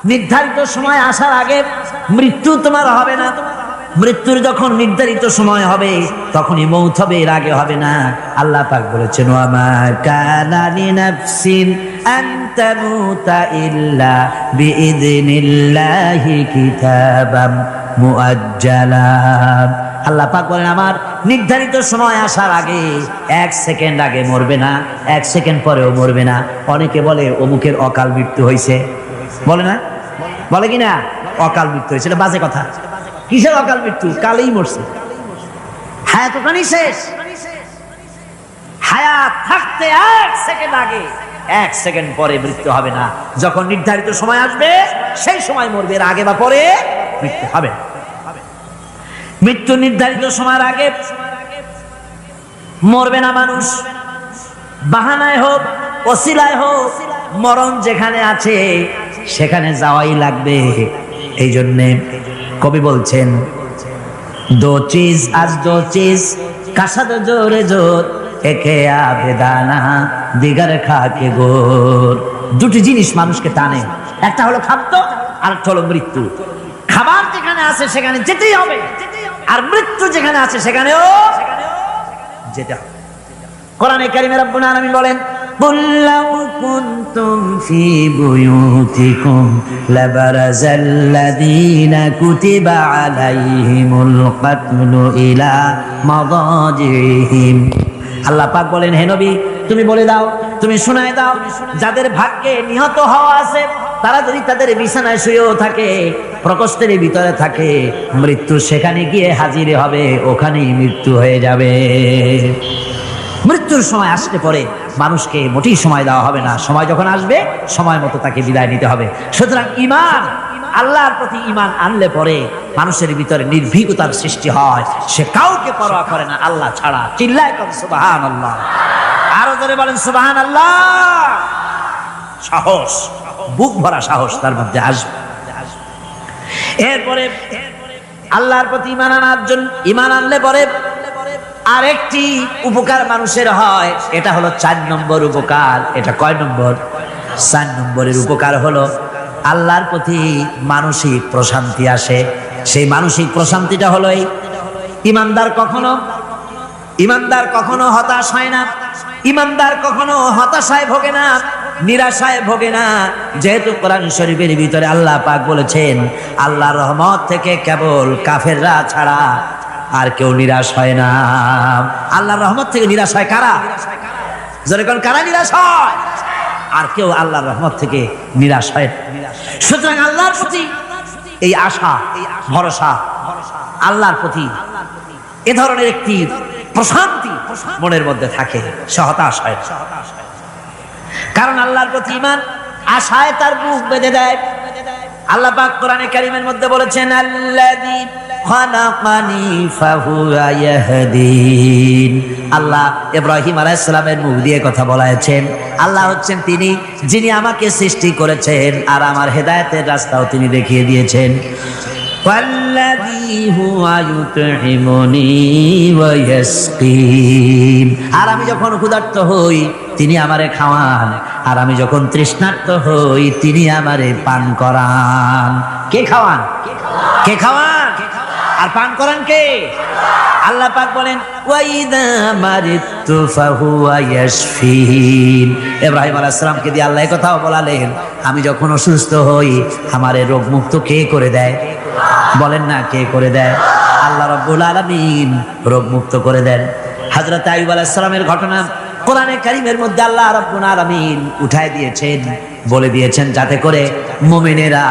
নির্ধারিত সময় আসার আগে মৃত্যু তোমার হবে না। মৃত্যুর যখন নির্ধারিত সময় হবে তখনই মৌত হবে, এর আগে হবে না। আল্লাহ পাক বলেছেন, ওয়া মা কানা লিনাফসিন আন তামুতা ইল্লা বিইذনিল্লাহি কিতাবাম মুআজ্জালা। আল্লাহ পাক বলেন, আমার নির্ধারিত সময় আসার আগে 1 সেকেন্ড আগে মরবে না, 1 সেকেন্ড পরেও মরবে না। অনেকে বলে অমুকের অকাল মৃত্যু হয়েছে, বলে না, বলে কি না অকাল মৃত্যু হয়েছে, এটা বাজে কথা। কিসের অকাল মৃত্যু? কালেই মরছে, হায়াত ওখানেই শেষ। হায়াত থাকতে 1 সেকেন্ড আগে 1 সেকেন্ড পরে মৃত্যু হবে না। যখন নির্ধারিত সময় আসবে সেই সময় মরবে, এর আগে বা পরে মৃত্যু হবে না। মৃত্যু নির্ধারিত সময়ের আগে মরবে না মানুষ। বাহানায় হোক, ওসিলায় হোক, মরণ যেখানে আছে সেখানে যাওয়াই লাগবে। এই জন্যে কবি বলছেন, দো চিজ আজ দো চিজ কাসাদ জোরে জোর একে আবেদানা দিগার খাকে গোর। দুটি জিনিস মানুষকে টানে, একটা হলো খাদ্য আর একটা হলো মৃত্যু। খাবার যেখানে আছে সেখানে যেতেই হবে, আর মৃত্যু যেখানে আছে সেখানেও যেতে হবে। কোরআনে কারিমে রব্বুল আলামিন বলেন, قُلْ لَوْ كُنْتُمْ فِي بُيُوتِكُمْ لَبَرَزَ الَّذِينَ كُتِبَ عَلَيْهِمُ الْقَتْلُ إِلَى مَضَاجِعِهِمْ। আল্লাহ পাক বলেন, হে নবী তুমি বলে দাও, তুমি শোনায় দাও, যাদের ভাগ্যে নিহত হওয়া আছে তারা যদি তাদের বিছানায় শুয়েও থাকে, প্রকোষ্ঠের ভিতরে থাকে, মৃত্যু সেখানে গিয়ে হাজির হবে, ওখানেই মৃত্যু হয়ে যাবে। মৃত্যুর সময় আসলে পরে মানুষকে মোটেই সময় দেওয়া হবে না। সময় যখন আসবে সময় মতো তাকে বিদায় নিতে হবে। সুতরাং ঈমান, আল্লাহর প্রতি ঈমান আনলে পরে মানুষের ভিতরে নির্ভীকতার সৃষ্টি হয়, সে কাউকে পরোয়া করে না আল্লাহ ছাড়া। চিল্লায় করেন সুবহানাল্লাহ, আরো জোরে বলেন সুবহানাল্লাহ। সাহস, বুক ভরা সাহস তার মধ্যে আসবে। এরপরে আল্লাহর প্রতি ঈমান আনার জন্য, ঈমান আনলে পরে আরেকটি উপকার মানুষের হয়, এটা হলো 4 নম্বর উপকার। এটা কয় নম্বর? 4 নম্বরের উপকার হলো আল্লাহর প্রতি মানসিক প্রশান্তি আসে। সেই মানসিক প্রশান্তিটা হলো এই, ইমানদার কখনো হতাশ হয় না, ইমানদার কখনো হতাশায় ভোগে না, নিরাশায় ভোগে না। যেহেতু কোরআন শরীফের ভিতরে আল্লাহ পাক বলেছেন, আল্লাহর রহমত থেকে কেবল কাফেররা ছাড়া আর কেউ নিরাশ হয় না। আল্লাহর রহমত থেকে নিরাশ হয় কারা? যখন কারা নিরাশ হয়? আর কেউ আল্লাহর রহমত থেকে নিরাশ হয়। সুতরাং আল্লাহর প্রতি এই আশা, ভরসা, আল্লাহর প্রতি এ ধরনের একটি প্রশান্তি মনের মধ্যে থাকে, সে হতাশ হয়। কারণ আল্লাহর প্রতি ঈমান আশায় তার বুক বেঁধে দেয়। আল্লাহ পাক কোরআনে কারীমের মধ্যে বলেছেন, আল্লাযী খালাকানি ফাহুয়া ইয়াহদিন। আল্লাহ ইব্রাহিম আলাইহিস সালামের মুখ দিয়ে কথা বলেছেন। আল্লাহ হচ্ছেন তিনি যিনি আমাকে সৃষ্টি করেছেন আর আমার হেদায়েতের রাস্তাও তিনি দেখিয়ে দিয়েছেন। ওয়াল্লাযী হুয়া ইউতঈমুনি ওয়া ইয়াসকিন। আর আমি যখন ক্ষুধার্ত হই তিনি আমারে খাওয়ান, আর আমি যখন তৃষ্ণার্ত হই তিনি আমারে পান করান। কে খাওয়ান? কে খাওয়ান আর পান করান কে? আল্লাহ পাক বলেন, ওয়াইদা মারিতু ফাহুয়া ইয়াশফিন। ইব্রাহিম আলাইহিস সালামকে দিয়ে আল্লাহ এই কথাও বলালেন, আমি যখন অসুস্থ হই আমারে রোগ মুক্ত কে করে দেয়? বলেন না, কে করে দেয়? আল্লাহ রাব্বুল আলামিন রোগ মুক্ত করে দেন। হযরত আইয়ুব আলাইহিস সালামের ঘটনা কোরআনে কারীমের মধ্যে আল্লাহ রাব্বুল আলামিন উঠায় দিয়েছেন, বলে দিয়েছেন যাতে করে মুমিনেরা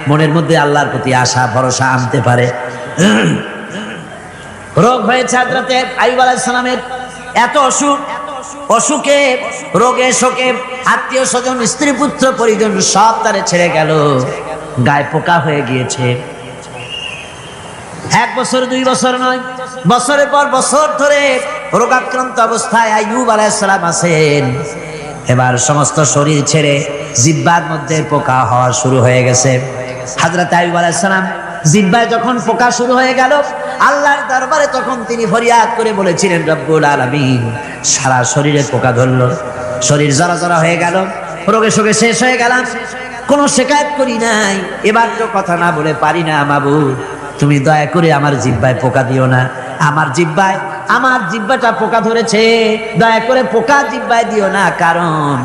মনের মধ্যে আল্লাহর প্রতি আশা ভরসা আনতে পারে। রোগ হয়েছে হযরত আইয়ুব আলাইহিস সালামের, এত অসুখ, অসুখে রোগে শোকে আত্মীয় স্বজন স্ত্রী পুত্র পরিজন সব তারে ছেড়ে গেল, গায়ে পোকা হয়ে গিয়েছে। 1 বছর 2 বছর নয়, বছরের পর বছর ধরে রোগাক্রান্ত অবস্থায় আইয়ুব আলাইহিস সালাম আছেন। এবার সমস্ত শরীর ছেড়ে জিহ্বার মধ্যে পোকা হওয়া শুরু হয়ে গেছে। হযরত আইয়ুব আলাইহিস সালাম জিহ্বায় যখন পোকা শুরু হয়ে গেল, আল্লাহর দরবারে তখন তিনি ফরিয়াদ করে বলেছিলেন, রব্বুল আলামিন, সারা শরীরে পোকা ধরলো, শরীর জরা জরা হয়ে গেল, রোগে শোকে শেষ হয়ে গেলাম, কোনো শিকায়ত করি নাই, এবার তো কথা না বলে পারি না মাবুদ, তুমি দয়া করে আমার জিহ্বায় পোকা দিও না, আমার জিহ্বাটা পোকা ধরেছে, দয়া করে পোকা জিহ্বায় দিও না, কারণ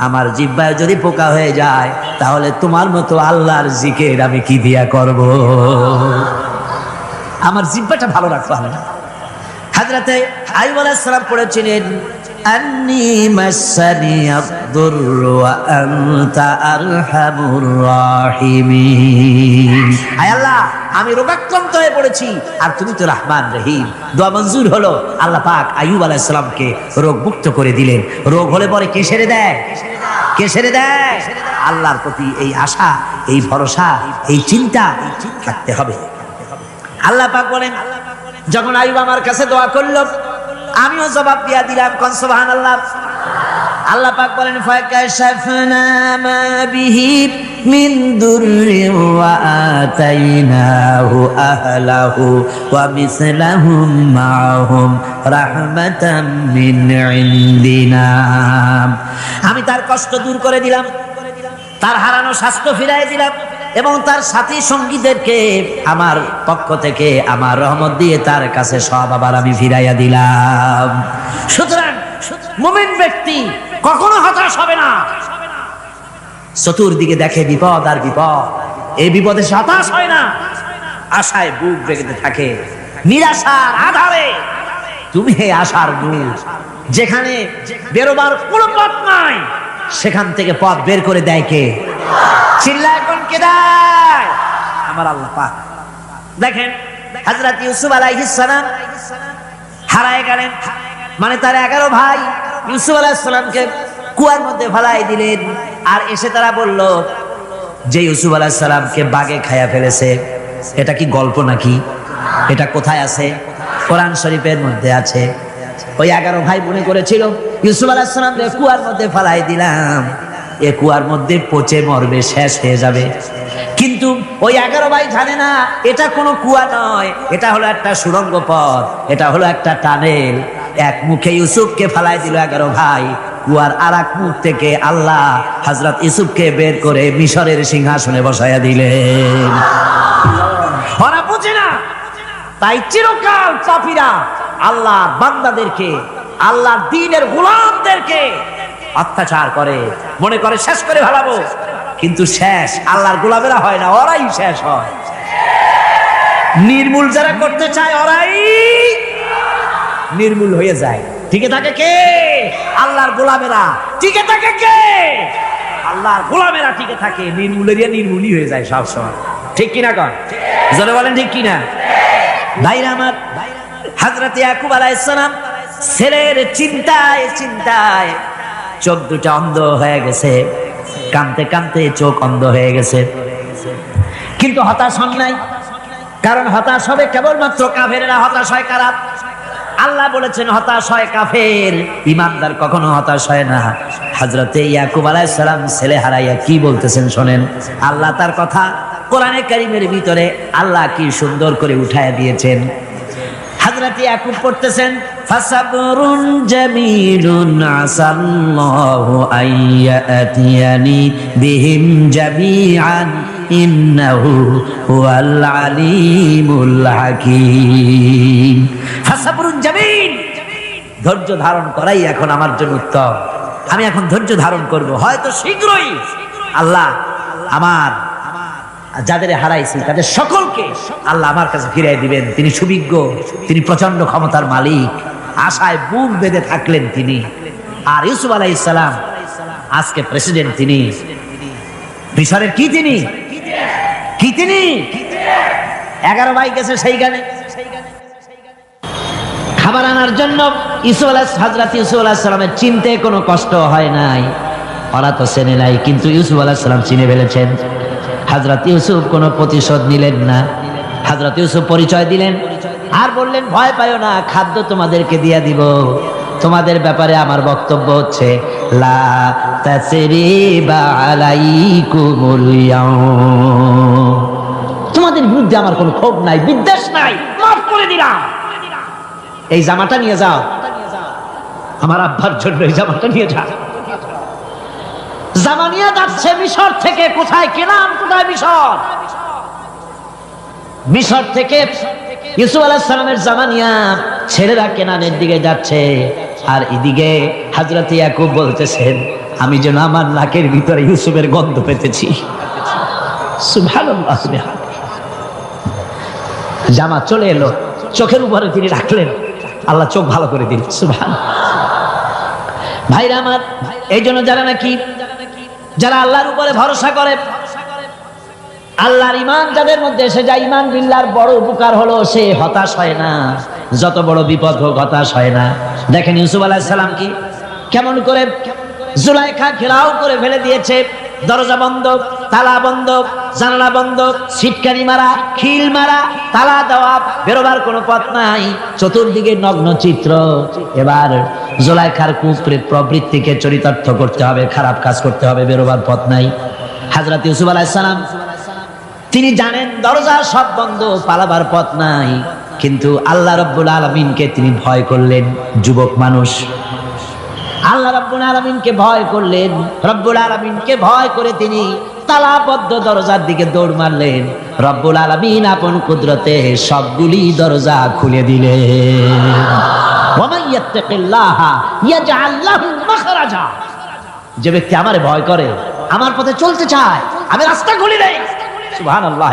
আমার জিহ্বায় যদি পোকা হয়ে যায় তাহলে তোমার মতো আল্লাহর জিকির আমি কি দিয়া করব। আমার জিহ্বাটা ভালো রাখবো আল্লাহ। হযরতে আইয়ুব আলাইহিস সালাম পড়েছিলেন আন্নী মাসানিয়াদ-দুররু ওয়া আনতা আরহামুর রাহিমিন। আয় আল্লাহ, আমি রোগাক্রান্ত হয়ে পড়েছি আর তুমি তো রহমান রহিম। দোয়া মঞ্জুর হলো, আল্লাহ পাক আইয়ুব আলাইহিস সালামকে রোগ মুক্ত করে দিলেন। রোগ হলে পরে কে সেরে দেয়? কে সেরে দেয়? আল্লাহর প্রতি এই আশা, এই ভরসা, এই চিন্তা থাকতে হবে। আল্লাহ পাক বলেন, যখন আইয়ুব আমার কাছে দোয়া করলো আমিও জবাব দিয়া দিলাম, কোন সুবহানাল্লাহ। আল্লাহ পাক বলেন, ফাকাশাফনা মা বিহি মিন দুররি ওয়া আতাইনাহু আহলাহু ওয়া মিসলাহুম মাআহুম রাহমাতাম মিন ইনদিনা। আমি তার কষ্ট দূর করে দিলাম, তার হারানো স্বাস্থ্য ফিরাই দিলাম এবং তার সাথী সঙ্গীদেরকে আমার পক্ষ থেকে আমার রহমত দিয়ে তার কাছে সব আবার আমি ফিরাইয়া দিলাম। সুতরাং মুমিন ব্যক্তি কখনো হতাশ হবে না। চতুর্দিকে দেখে বিপদ আর বিপদ, এই বিপদে সে হতাশ হয় না, আশায় বুক বেঁধে থাকে। নিরাশার আধারে তুমি হে আশার নূর, যেখানে বেরোবার কোনো পথ নাই সেখান থেকে পথ বের করে দেয় কে? চিল্লায় কোন কে দেয়? আমার আল্লাহ পাক। দেখেন হযরত ইউসুফ আলাইহিস সালাম হারায় গেলেন, মানে তার 11 ভাই ইউসুফ আলাইহিস সালামকে কুয়ার মধ্যে ফেলাই দিলেন। আর এসে তারা বলল যে ইউসুফ আলাইহিস সালামকে বাঘে খায়া ফেলেছে। এটা কি গল্প নাকি? এটা কোথায় আছে? কোরআন শরীফের মধ্যে আছে। ওই 11 ভাই মনে করেছিল ইউসুফ আলাইহিস সালামকে কুয়ার মধ্যে ফেলাই দিলাম, এ কুয়ার মধ্যে পচে মরবে, শেষ হয়ে যাবে। কিন্তু ওই 11 ভাই জানে না এটা কোনো কুয়া নয়, এটা হলো একটা সুড়ঙ্গ পথ, এটা হলো একটা টানেল। এক মুখে ইউসুফকে ফেলাই দিল 11 ভাই, কুয়ার আর এক মুখ থেকে আল্লাহ হযরত ইউসুফকে বের করে মিশরের সিংহাসনে বসাইয়া দিলেন। ওরা বুঝে না, তাই চিরকাল পাপীরা আল্লাহর বান্দাদেরকে, আল্লাহর দ্বীনের গোলামদেরকে অত্যাচার করে, মনে করে শেষ করে ফেলাবো, কিন্তু শেষ আল্লাহর গোলামেরা হয় না, ওরাই শেষ হয়। নির্মূল যারা করতে চায় ওরাই নির্মূল হয়ে যায়। টিকে থাকে কে? আল্লাহর গোলামেরা। টিকে থাকে কে? আল্লাহর গোলামেরা টিকে থাকে। নির্মূলেরিয়া নির্মূলই হয়ে যায় সব সময়। ঠিক কিনা কন? জোরে বলেন ঠিক কিনা? ভাইরা আমার, হযরত ইয়াকুব আলাইহিস সালাম ছেলের চিন্তায় চিন্তায় চোখ দুটা অন্ধ হয়ে গেছে, কাঁদতে কাঁদতে চোখ অন্ধ হয়ে গেছে। কিন্তু হতাশ হন নাই, কারণ হতাশ হবে কেবলমাত্র কাফেরেরা। হতাশ হয় কারা? আল্লাহ বলেছেন হতাশ হয় কাফের, ইমানদার কখনো হতাশ হয় না। হযরত ইয়াকুব আলাইহিস সালাম ছেলে হারাইয়া কি বলতেছেন শোনেন। আল্লাহ তার কথা কোরআনে কারীমের ভিতরে আল্লাহ কি সুন্দর করে উঠায়া দিয়েছেন। হযরত ইয়াকুব পড়তেছেন, ফাসাবরুন জামিলুন আসাল্লাহু আইয়াতিয়ানি বিহিম জামিআন ইন্নাহু হুয়াল আলিমুল হাকীম। ফাসাবরুন জামিল, ধৈর্য ধারণ করাই এখন আমার জন্য উত্তম। আমি এখন ধৈর্য ধারণ করব, হয়তো শীঘ্রই আল্লাহ আমার যাদের হারাইছি তাদের সকলকে আল্লাহ আমার কাছে ফিরিয়ে দিবেন। তিনি সুবিজ্ঞ, তিনি প্রচন্ড ক্ষমতার মালিক। আশায় বুক বেঁধে থাকলেন তিনি। আর ইউসুফ আলাইহিস সালাম আজকে প্রেসিডেন্ট, তিনি মিশরের কি তিনি 11 ভাই গেছে সেইখানে খাবার আনার জন্য। হযরত ইউসুফ আলাইহিস সালামের চিনতে কোনো কষ্ট হয় নাই, ওরা তো চেনে নাই, কিন্তু ইউসুফ আলাইহিস সালাম চিনে ফেলেছেন। হযরত ইউসুফ কোনো প্রতিশোধ নিলেন না। হযরত ইউসুফ পরিচয় দিলেন আর বললেন, ভয় পাইও না, খাদ্য তোমাদেরকে দিয়ে দিব। তোমাদের ব্যাপারে আমার বক্তব্য হচ্ছে লা তাসরিবা আলাইকুমুল ইয়াউম, তোমাদের বিরুদ্ধে আমার কোনো ক্ষোভ নাই, বিদ্বেষ নাই, মাফ করে দিলাম। এই জামাটা নিয়ে যাও, আমার আব্বার জন্য এই জামাটা নিয়ে যাও। জামানিয়া যাচ্ছে মিশর থেকে। কোথায়? কেনান। কোথায়? মিশর। মিশর থেকে ইউসুফ আলাইহিস সালামের জামানিয়া ছেলেরা কেনানের দিকে যাচ্ছে, আর এদিকে হযরত ইয়াকুব বলতেছেন, আমি যেন আমার নাকের ভিতরে ইউসুফের গন্ধ পেতেছি। সুবহানাল্লাহ। জামা চলে এলো, চোখের উপরে তিনি রাখলেন, আল্লাহ চোখ ভালো করে দিলেন। সুবহানাল্লাহ। ভাইরা আমার, এই জন্য যারা আল্লাহর উপরে ভরসা করে, আল্লাহর ঈমান যাদের মধ্যে এসে যায়, ঈমান বিল্লাহর বড় উপকার হলো সে হতাশ হয় না। যত বড় বিপদ হোক হতাশ হয় না। দেখেন ইউসুফ আলাইহিস সালাম কি কেমন করে জুলাইখা ঘেরাও করে ফেলে দিয়েছে। দরজা বন্ধ, তালা বন্ধ, জানালা বন্ধ, ছিটকানি মারা, খিল মারা, তালা দেওয়া, বেরোবার কোনো পথ নাই, চতুর্দিকে নগ্ন চিত্র। এবার জুলাইখার কুপ্রেত প্রবৃত্তিকে চরিতার্থ করতে হবে, খারাপ কাজ করতে হবে, বেরোবার পথ নাই। হযরত ইউসুফ আলাইহিস সালাম তিনি জানেন দরজা সব বন্ধ, পালাবার পথ নাই, কিন্তু আল্লাহ রাব্বুল আলামিনকে তিনি ভয় করলেন। যুবক মানুষ, আল্লাহ রাব্বুল আলামিনকে ভয় করলেন। রব্বুল আলামিনকে ভয় করে তিনি তালাবদ্ধ দরজার দিকে দৌড় মারলেন। রব্বুল আলামিন আপন কুদরতে সবগুলি দরজা খুলে দিলেন। ওয়া মান ইয়াত্তাকিল্লাহা ইয়াজআল লাহু মাখরাজা। যে ব্যক্তি আমারে ভয় করে, আমার পথে চলতে চায়, আমি রাস্তা খুলে দেই। সুবহানাল্লাহ।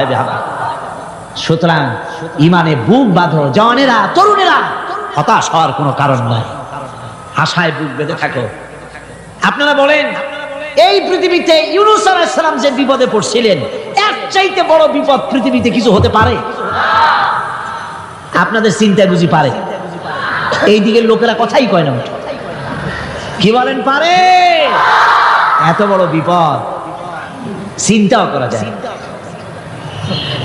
সুতরাং ঈমানে বুক বাঁধো জওয়ানেরা, তরুণেরা, হতাশ হওয়ার কোনো কারণ নাই, আশায় বুক বেঁধে থাকো। আপনারা বলেন, এই পৃথিবীতে ইউনূস আলাইহিস সালাম যে বিপদে পড়ছিলেন, এর চাইতে বড় বিপদ পৃথিবীতে কিছু হতে পারে? আপনাদের চিন্তায় বুঝি পারে? এই দিকের লোকেরা কথাই কয় না। কি বলেন, পারে? এত বড় বিপদ চিন্তাও করা যায়।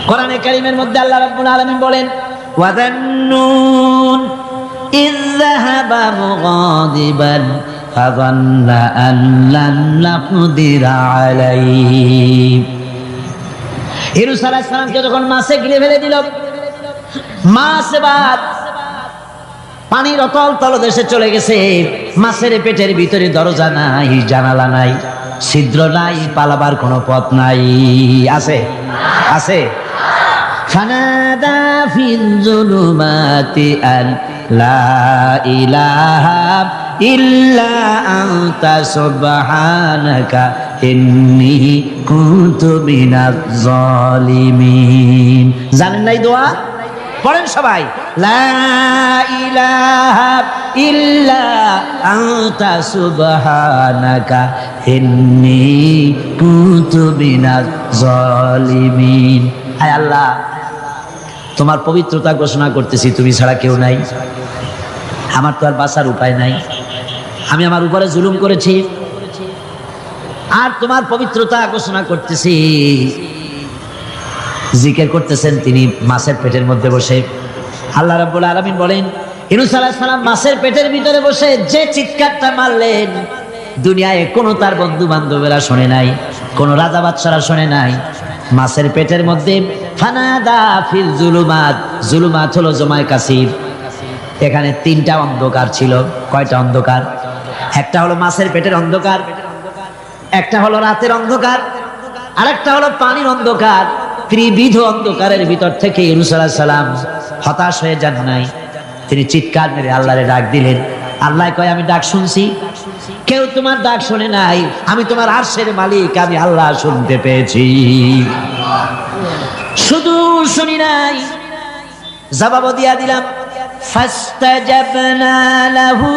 কোরআনে কারীমের মধ্যে আল্লাহ রাব্বুল আলামিন বলেন, ওয়াযান্নুন ইয যাহাবা মুগাদিবান ফাযান্না আন লান নাকদিরা আলাইহি। ইউনূস আলাইহিস সালামকে যখন মাছে গিলে ফেলে দিল, মাছ এবার পানির অতল তলদেশে চলে গেছে। মাছের পেটের ভিতরে দরজা নাই, জানালা নাই, ছিদ্র নাই, পালাবার কোনো পথ নাই। আছে? আছে? ফানাদা ফিল যুলুমাতি আন লা ইলাহা ইল্লা আনতা সুবহানাকা ইন্নী কুনতু মিনাজ জালিমিন। জানেন না এই দোয়া? পড়েন সবাই। লা ইলাহা ইল্লা আনতা সুবহানাকা ইন্নী কুনতু মিনাজ জালিমিন। হায় আল্লাহ, তোমার পবিত্রতা ঘোষণা করতেছি, তুমি ছাড়া কেউ নাই, আমার তো আর বাঁচার উপায় নাই, আমি আমার উপরে জুলুম করেছি, আর তোমার পবিত্রতা ঘোষণা করতেছি। জিকির করতেছেন তিনি মাছের পেটের মধ্যে বসে। আল্লাহ রাব্বুল আলামিন বলেন, ইউনূস আলাইহিস সালাম মাছের পেটের ভিতরে বসে যে চিৎকারটা মারলেন, দুনিয়ায় কোনো তার বন্ধু বান্ধবেরা শোনে নাই, কোন রাজা বাদশারা শোনে নাই। মাছের পেটের মধ্যে ফানাদা ফিল যুলুমাত, যুলুমাত হলো জমায় কাসির। এখানে তিনটা অন্ধকার ছিল। কয়টা অন্ধকার? একটা হলো মাছের পেটের অন্ধকার, একটা হলো রাতের অন্ধকার, আরেকটা হলো পানির অন্ধকার। ত্রিবিধ অন্ধকারের ভিতর থেকে ইউনূস আলাইহিস সালাম হতাশ হয়ে যান নাই, তিনি চিৎকার মেরে আল্লাহরে ডাক দিলেন। আল্লাহ কয়, আমি ডাক শুনছি, কেউ তোমার ডাক শুনে নাই, আমি তোমার আরশের মালিক, আমি আল্লাহ শুনতে পেয়েছি। শুধু শুনি নাই, জবাব দিয়া দিলাম। ফাস্তাজাবনা লাহু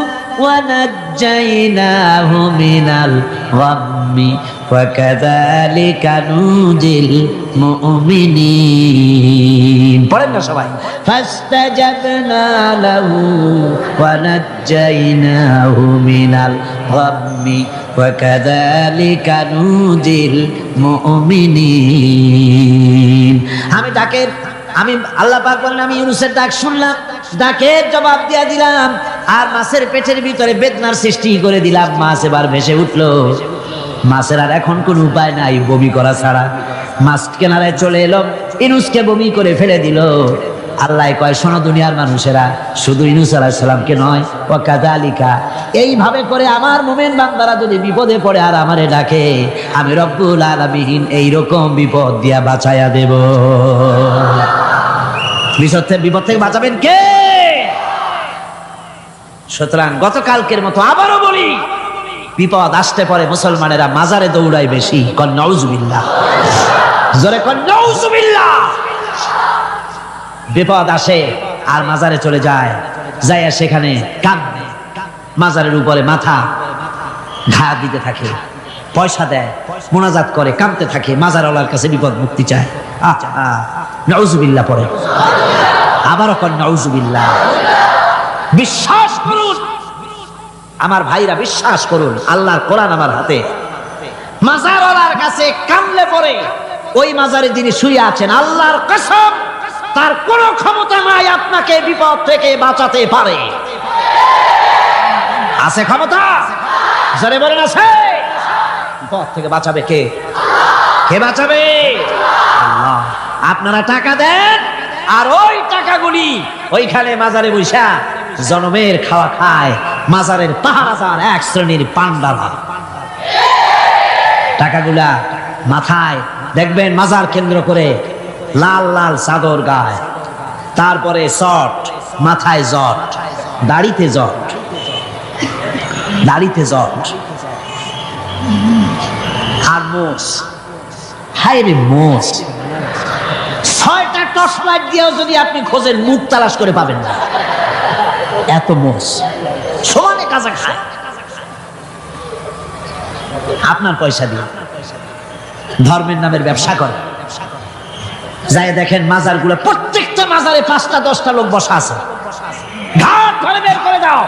ওয়া নাজ্জাইনাহু মিনাল গাম্মি ওয়া কাযালিকা নুজিল মুমিনিন। পড়েন না সবাই। ফাস্তাজাবনা লাহু ওয়া নাজ্জাইনাহু মিনাল গাম্মি ওয়া কাযালিকা নুজিল মুমিনিন। আমি আল্লাহ পাক বলেন, আমি ইউনূসের ডাক শুনলাম, ডাকের জবাব দিয়া দিলাম, আর মাছের পেটের ভিতরে বেদনার সৃষ্টি করে দিলাম। মাছ এবার ভেসে উঠলো। মাছের আর এখন কোন উপায় নাই বমি করা ছাড়া। মাছ কেনারায় চলে এলো, ইউনূসকে বমি করে ফেলে দিল। আল্লাহ কয়, শোনো দুনিয়ার মানুষেরা, শুধু ইউনূস আলাইহিস সালামকে নয়, ওয়া কাযালিকা, এইভাবে করে আমার মুমিন বান্দারা যদি বিপদে পড়ে আর আমারে ডাকে, আমি রব্বুল আলামিন এইরকম বিপদ দিয়া বাঁচায়া দেব। বিপদ থেকে বাঁচাবেন কে? সুতরাং গতকালকের মতো আবারও বলি, বিপদ আসতে পরে মুসলমানেরা মাজারে দৌড়ায় বেশি। কন নাউজুবিল্লাহ, জোরে কন নাউজুবিল্লাহ। বিপদ আসে আর মাজারে চলে যায়, যাইয়া সেখানে কাঁদে, মাজারের উপরে মাথা ঘা দিতে থাকে, পয়সা দেয়, মোনাজাত করে, কাঁদতে থাকে, মাজারওয়ালার কাছে বিপদ মুক্তি চায়। নাউজুবিল্লাহ পড়ে, আবারও কন নাউজুবিল্লাহ। বিশ্বাস করুন আমার ভাইরা, বিশ্বাস করুন, আল্লাহর কোরআন আমার হাতে। মাজারওয়ালার কাছে কামলে পড়ে ওই মাজারে যিনি শুয়ে আছেন, আল্লাহর কসম তার কোনো ক্ষমতা নাই আপনাকে বিপদ থেকে বাঁচাতে পারে। আছে ক্ষমতা? জোরে বলেন আছে। বিপদ থেকে বাঁচাবে কে? কে বাঁচাবে? আল্লাহ। আপনারা টাকা দেন আর ওই টাকাগুলি ওইখানে মাজারে বৈশা জনমের খাওয়া খায়, মাজারের পাহারাদার এক শ্রেণীর পান্ডারা। টাকাগুলা মাথায় দেখবেন মাজার কেন্দ্র করে লাল লাল চাদর গায়, তারপরে শট, মাথায় জট, দাড়িতে জট, দাড়িতে জট, আর মোষ। হায় রে মোষ! 6টা টর্চ লাইট দিয়েও যদি আপনি খোঁজেন মুখ তালাশ করে পাবেন না, এত মোষ সমানে কাজা খায় আপনার পয়সা দিয়ে। ধর্মের নামের ব্যবসা করে। যাই দেখেন মাজার গুলো, প্রত্যেকটা মাজারে 5টা 10টা লোক বসা আছে। ঘাট ধরে বের করে দাও।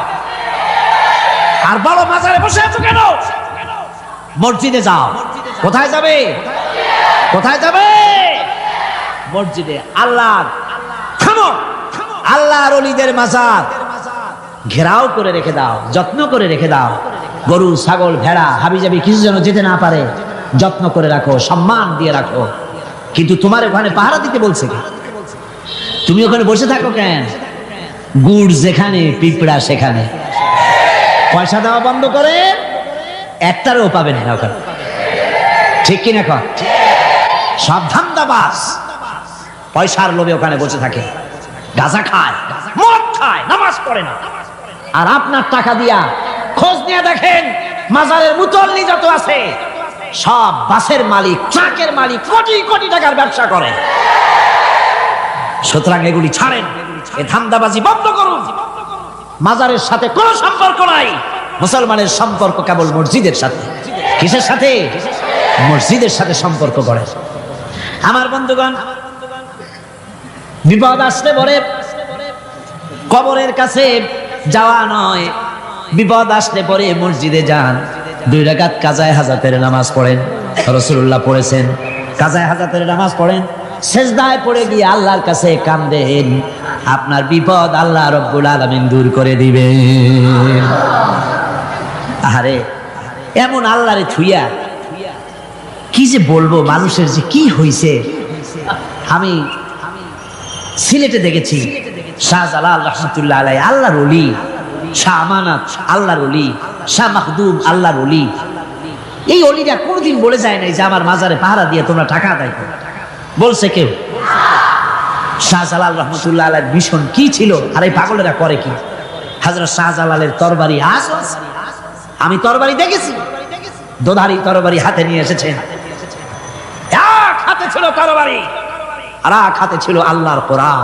আর বড় মাজারে বসে আছো কেন? মসজিদে যাও। কোথায় যাবে? কোথায় যাবে? মসজিদে। আল্লাহর আল্লাহর ওলিদের মাজার ঘেরাও করে রেখে দাও, যত্ন করে রেখে দাও। গরু, ছাগল, ভেড়া হাবিজাবি কিছু যেন যেতে না পারে, যত্ন করে রাখো, সম্মান দিয়ে রাখো। কিন্তু তোমার ওখানে পাহারা দিতে বলছে কি? তুমি ওখানে বসে থাকো কেন? গুড় যেখানে পিঁপড়া সেখানে। পয়সা দেওয়া বন্ধ করে একটারও পাবেন না ওখানে। ঠিক কিনা কর? সব ধান্দাবাজ পয়সার লোভে ওখানে বসে থাকে, গাঁজা খায়, মদ খায়, নামাজ পড়ে না। আর আপনার টাকা দিয়া খোঁজ নিয়ে দেখেন মাজারের মুতল্লি যত আছে সব বাসের মালিক, ট্রাকের মালিক, কোটি কোটি টাকার ব্যবসা করে। সুতরাং এগুলি ছাড়েন, এই ধান্দাবাজি বন্ধ করুন। মাজারের সাথে কোনো সম্পর্ক নাই। মুসলমানের সম্পর্ক কেবল মসজিদের সাথে। কিসের সাথে? মসজিদের সাথে সম্পর্ক করে। আমার বন্ধুগণ, বিপদ আসতে পরে কবরের কাছে যাওয়া নয়, বিপদ আসলে পরে মসজিদে যান, 2 রাকাত কাজায়ে হাজাতের নামাজ পড়েন। রাসূলুল্লাহ পড়েছেন, কাজায়ে হাজাতের নামাজ পড়েন, সেজদায় পড়ে গিয়ে আল্লাহর কাছে কাঁদেন, আপনার বিপদ আল্লাহ রব্বুল আলামিন দূর করে দিবেন। আরে এমন আল্লাহরে ছুঁয়া কি যে বলবো, মানুষের যে কি হইছে। আমি সিলেটে দেখেছি শাহজালাল রহমতুল্লাহ আলাইহি, আল্লাহর ওলি, শাহ আমানত আল্লাহর ওলি, শাহ মাখদুম আল্লাহর ওলি। এই ওলিরা কোনোদিন বলে যায় নাই যে আমার মাজারে পাহারা দিয়ে তোমরা টাকা আদায় করো। বলছে কেউ? শাহজালাল রহমতুল্লাহ আলাইহির মিশন কি ছিল আর এই পাগলেরা করে কি? হযরত শাহজালালের তরবারি আজ আমি তরবারি দেখেছি, দোধারি তরবারি হাতে নিয়ে এসেছেন। এক হাতে ছিল তরবারি আর এক হাতে ছিল আল্লাহর কোরআন।